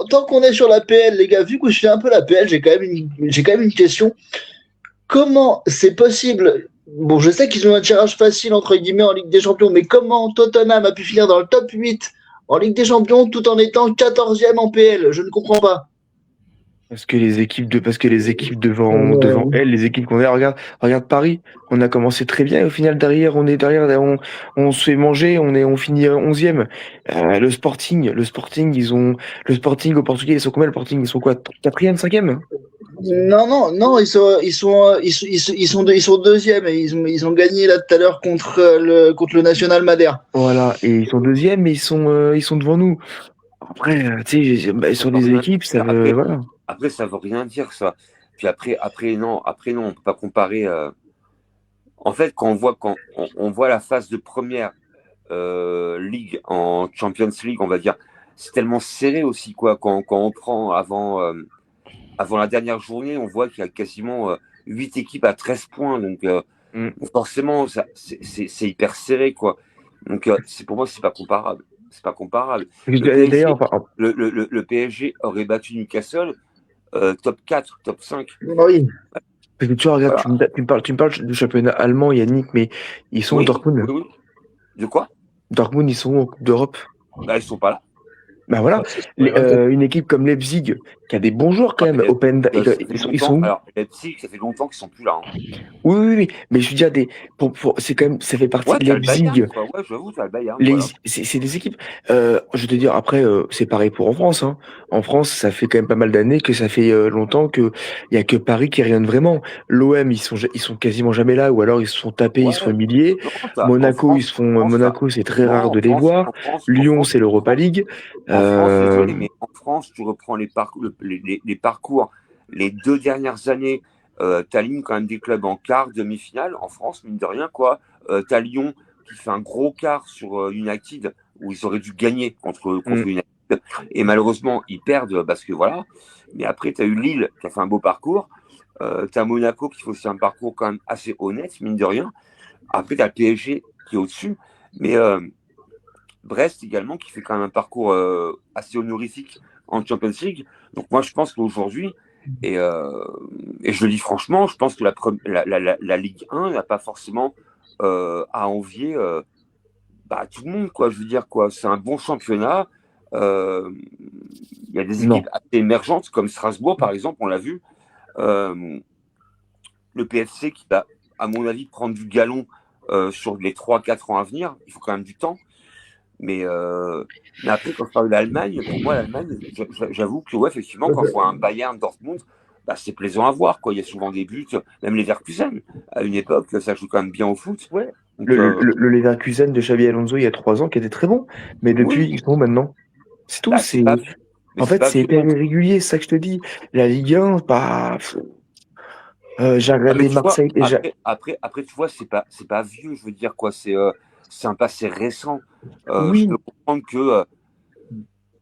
tant qu'on est sur la PL, les gars, vu que je suis un peu la PL, j'ai quand même une question. Comment c'est possible? Bon, je sais qu'ils ont un tirage facile, entre guillemets, en Ligue des Champions, mais comment Tottenham a pu finir dans le top 8 en Ligue des Champions tout en étant 14e en PL? Je ne comprends pas. Parce que les équipes devant elles, les équipes qu'on a, regarde Paris, on a commencé très bien et au final derrière, on se fait manger, on finit 11e. Le Sporting, le Sporting au Portugais, ils sont combien le Sporting? Ils sont quoi? 4e, 5e? Non, ils sont deuxième et ils ont gagné là tout à l'heure contre le National Madère. Voilà, et ils sont deuxième, mais ils sont devant nous. Après, tu sais, Ça sur veut les rien équipes, ça dire. veut, voilà. Après, ça veut rien dire, ça. Puis non, on peut pas comparer. En fait, quand on voit la phase de première ligue en Champions League, on va dire, c'est tellement serré aussi, quoi. Quand on prend avant la dernière journée, on voit qu'il y a quasiment 8 équipes à 13 points. Donc, Mm. forcément, c'est hyper serré, quoi. Donc, pour moi, c'est pas comparable. C'est pas comparable. D'ailleurs, Le PSG aurait battu Newcastle, top 4, top 5. Oui. parce que tu vois, regarde, Voilà. tu me parles du championnat allemand, Yannick, mais ils sont au Oui, Dortmund. oui. De quoi? Dortmund, ils sont en Coupe d'Europe. Bah, ils sont pas là. Bah voilà, une équipe comme Leipzig, qui a des bons joueurs quand même, ils sont où? Alors, Leipzig, ça fait longtemps qu'ils sont plus là, hein. Oui, mais je veux dire, c'est quand même, ça fait partie Ouais, de t'as le Bayern, Leipzig. quoi. Ouais, j'avoue, t'as le Bayern, voilà. C'est des équipes. Je vais te dire, après, c'est pareil pour en France, hein. En France, ça fait quand même pas mal d'années que ça fait longtemps qu'il n'y a que Paris qui rayonne vraiment. L'OM, ils sont quasiment jamais là, ou alors ils se font taper, ils se font Ouais. humilier. Non, Monaco, France, Monaco, c'est très rare non, de les voir. Lyon, c'est l'Europa League. En France, désolé, mais en France, tu reprends les parcours, les 2 dernières années, t'alignes quand même des clubs en quart, demi-finale. En France, mine de rien, quoi. T'as Lyon qui fait un gros quart sur United, où ils auraient dû gagner contre United. Et malheureusement, ils perdent parce que voilà. Mais après, t'as eu Lille qui a fait un beau parcours. T'as Monaco qui fait aussi un parcours quand même assez honnête, mine de rien. Après, t'as le PSG qui est au-dessus. Mais Brest également, qui fait quand même un parcours assez honorifique en Champions League. Donc moi, je pense qu'aujourd'hui, et je le dis franchement, je pense que la Ligue 1 n'a pas forcément à envier tout le monde, quoi. Je veux dire, quoi. C'est un bon championnat. Il y a des équipes assez émergentes, comme Strasbourg, par exemple, on l'a vu. Le PFC qui va, à mon avis, prendre du galon sur les 3-4 ans à venir. Il faut quand même du temps. Mais après, quand je parle de l'Allemagne, pour moi, l'Allemagne, j'avoue que, ouais, effectivement, quand je vois un Bayern Dortmund, c'est plaisant à voir, quoi. Il y a souvent des buts, même les Leverkusen, à une époque, ça joue quand même bien au foot. Ouais. Donc, le Leverkusen de Xabi Alonso il y a 3 ans qui était très bon, mais depuis, ils sont maintenant. C'est tout. c'est pas vieux. Mais En fait, c'est hyper irrégulier, c'est ça que je te dis. La Ligue 1, j'ai regardé Marseille déjà. Après, tu vois, c'est pas vieux, je veux dire, quoi. C'est un passé récent. Oui. Je peux comprendre que.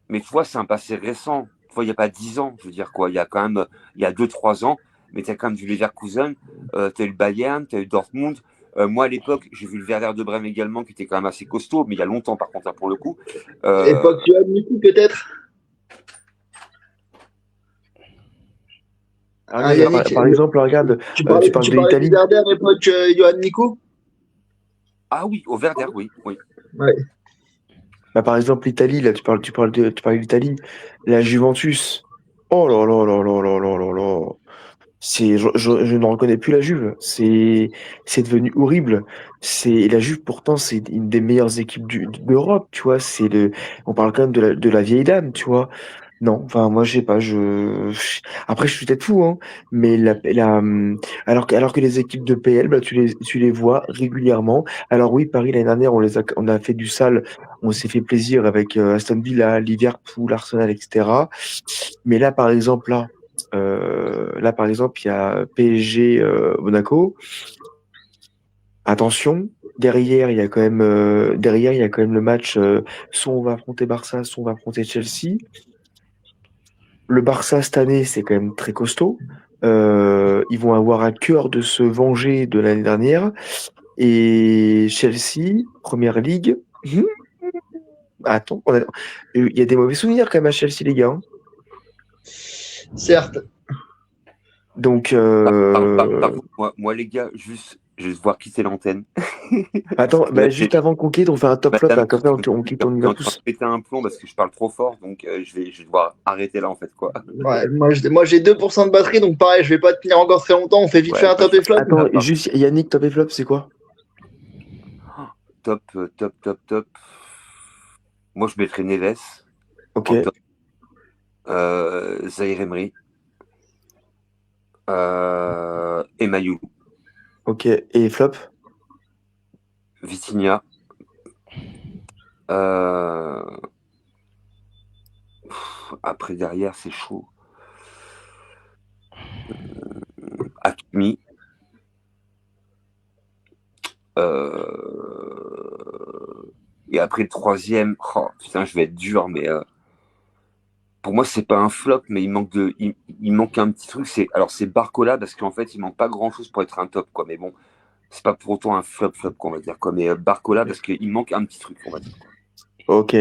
Mais tu vois, c'est un passé récent. Tu vois, il n'y a pas 10 ans, je veux dire, quoi. Il y a 2-3 ans, mais tu as quand même du Leverkusen, tu as eu le Bayern, tu as eu Dortmund. Moi, à l'époque, j'ai vu le Werder de Brême également, qui était quand même assez costaud, mais il y a longtemps, par contre, pour le coup. Époque Johan Mikou, peut-être. Par exemple, regarde, tu parlais de l'Italie. Du Werder, époque Johan Mikou. Ah oui, au Werder, oui. Ouais. Par exemple, l'Italie, là, tu parles de l'Italie, la Juventus. Oh là là là là là là là là. Je ne reconnais plus la Juve. C'est devenu horrible. La Juve, pourtant, c'est une des meilleures équipes d'Europe, tu vois. On parle quand même de la vieille dame, tu vois. Non, enfin, moi, je sais pas. Après, je suis peut-être fou, hein. Mais alors que les équipes de PL, bah, tu les vois régulièrement. Alors oui, Paris l'année dernière, on a fait du sale. On s'est fait plaisir avec Aston Villa, Liverpool, Arsenal, etc. Mais là, par exemple, il y a PSG Monaco. Attention, derrière, il y a quand même le match. Soit on va affronter Barça, soit on va affronter Chelsea. Le Barça cette année, c'est quand même très costaud. Ils vont avoir à cœur de se venger de l'année dernière. Et Chelsea, Première Ligue. Attends, il y a des mauvais souvenirs quand même à Chelsea, les gars, hein. Certes. Donc, Par contre, moi, les gars, juste voir quitter l'antenne. attends, Là, juste avant qu'on quitte, on fait un top flop, là, comme ça on quitte, on y va en train tous. de péter un plomb parce que je parle trop fort, donc je vais devoir arrêter là, en fait, quoi. Ouais, moi j'ai 2% de batterie, donc pareil, je vais pas tenir encore très longtemps. On fait vite fait un top et flop. Attends, juste Yannick, top et flop, c'est quoi? Top. Moi, je mettrais Neves. Ok. En top. Zaïre Emery. Et Mayou. Ok. Et flop? Vitinha. Après, derrière, c'est chaud. Hakimi. Et après, le troisième, oh, putain, je vais être dur, mais pour moi, c'est pas un flop, mais il manque un petit truc. C'est Barcola, parce qu'en fait, il manque pas grand chose pour être un top, quoi. Mais bon, c'est pas pour autant un flop, quoi, on va dire, quoi. Mais Barcola, parce qu'il manque un petit truc, on va dire, quoi. Ok.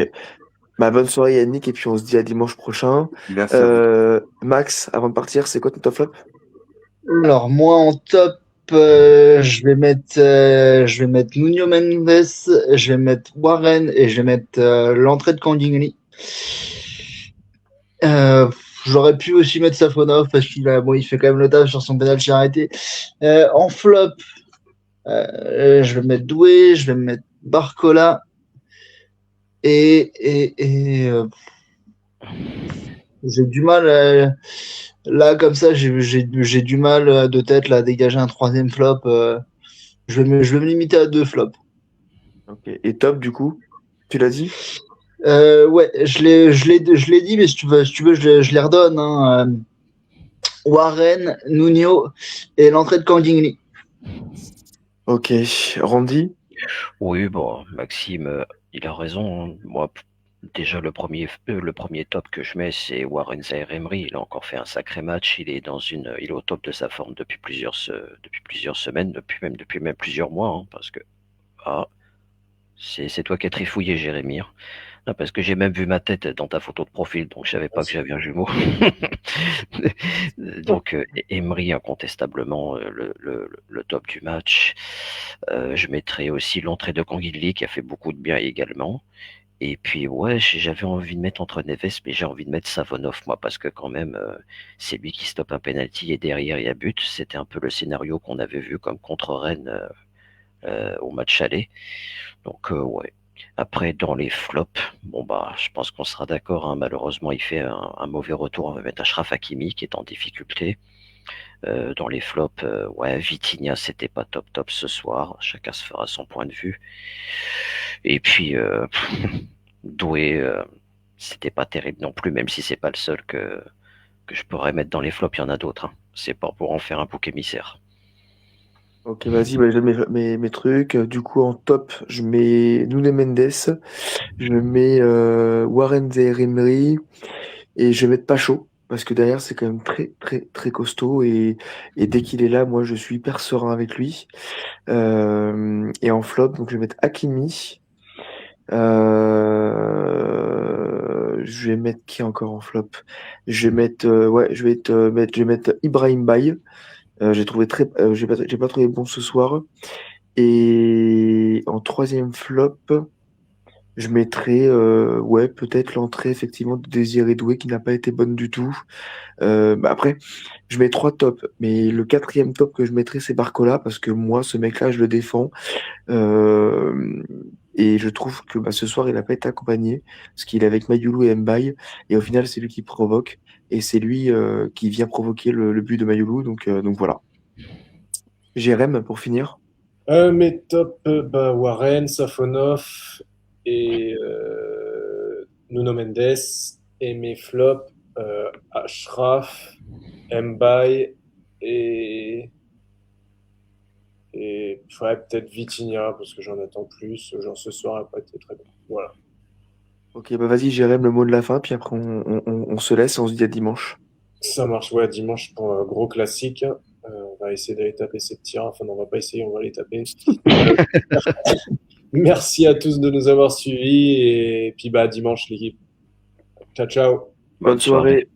Bah, bonne soirée Yannick, et puis on se dit à dimanche prochain. Merci à vous. Max, avant de partir, c'est quoi ton top flop? Alors moi en top, je vais mettre Nuno Mendes, je vais mettre Warren et je vais mettre l'entrée de Kandingli. J'aurais pu aussi mettre Safonov parce il fait quand même le taf sur son penalty arrêté. En flop, je vais mettre Doué, je vais mettre Barcola et j'ai du mal là comme ça, j'ai du mal de tête là à dégager un troisième flop. Je vais me limiter à 2 flops. Ok. Et top, du coup? Tu l'as dit? Ouais, je l'ai dit, mais si tu veux, je les redonne, hein. Warren, Nuno et l'entrée de Kandingli. Ok. Randy? Oui, bon, Maxime, il a raison, hein. Moi, déjà, le premier top que je mets, c'est Warren Zaïre-Emery. Il a encore fait un sacré match. Il est au top de sa forme depuis plusieurs semaines, depuis même plusieurs mois, hein, parce que c'est toi qui as trifouillé, Jérémy, hein. Non, parce que j'ai même vu ma tête dans ta photo de profil, donc je savais pas que j'avais un jumeau. Donc Emery incontestablement le top du match. Je mettrai aussi l'entrée de Kangili qui a fait beaucoup de bien également. Et puis ouais, j'avais envie de mettre entre Neves, mais j'ai envie de mettre Savonov moi parce que quand même c'est lui qui stoppe un penalty et derrière il y a but. C'était un peu le scénario qu'on avait vu comme contre Rennes au match aller. Donc ouais. Après, dans les flops, bon bah, je pense qu'on sera d'accord, hein. Malheureusement, il fait un mauvais retour. On va mettre Achraf Hakimi qui est en difficulté. Dans les flops, ouais, Vitinha, c'était pas top ce soir. Chacun se fera son point de vue. Et puis, Doué, c'était pas terrible non plus, même si c'est pas le seul que je pourrais mettre dans les flops. Il y en a d'autres, hein. C'est pas pour en faire un bouc émissaire. Ok, vas-y, bah, je mets mes trucs. Du coup, en top, je mets Nuno Mendes, je mets Warren Zaïre-Emery, et je vais mettre Pacho, parce que derrière, c'est quand même très, très, très costaud, et dès qu'il est là, moi, je suis hyper serein avec lui. Et en flop, donc je vais mettre Hakimi. Je vais mettre qui encore en flop? Je vais mettre, je vais mettre Ibrahim Baye. J'ai pas trouvé bon ce soir. Et en troisième flop, Je mettrais peut-être l'entrée effectivement de Désiré Doué qui n'a pas été bonne du tout. Après, je mets 3 tops, mais le 4e top que je mettrais, c'est Barcola, parce que moi, ce mec-là, je le défends. Et je trouve que ce soir, il n'a pas été accompagné, parce qu'il est avec Mayulu et Mbaye, et au final, c'est lui qui provoque, et c'est lui qui vient provoquer le but de Mayulu, donc voilà. Jérém, pour finir. Mes top, Warren, Safonov et Nuno Mendes. Et mes flops, Ashraf, Mbaye et ouais, peut-être Vitinha, parce que j'en attends plus. Genre ce soir n'a pas été très bon. Voilà. Ok, vas-y, Jérém, le mot de la fin, puis après, on se laisse et on se dit à dimanche. Ça marche, ouais, dimanche pour un gros classique. On va essayer d'aller taper ces tirs. Enfin, non, on va pas essayer, on va les taper. Merci à tous de nous avoir suivis et puis dimanche l'équipe. Ciao, ciao. Bonne soirée.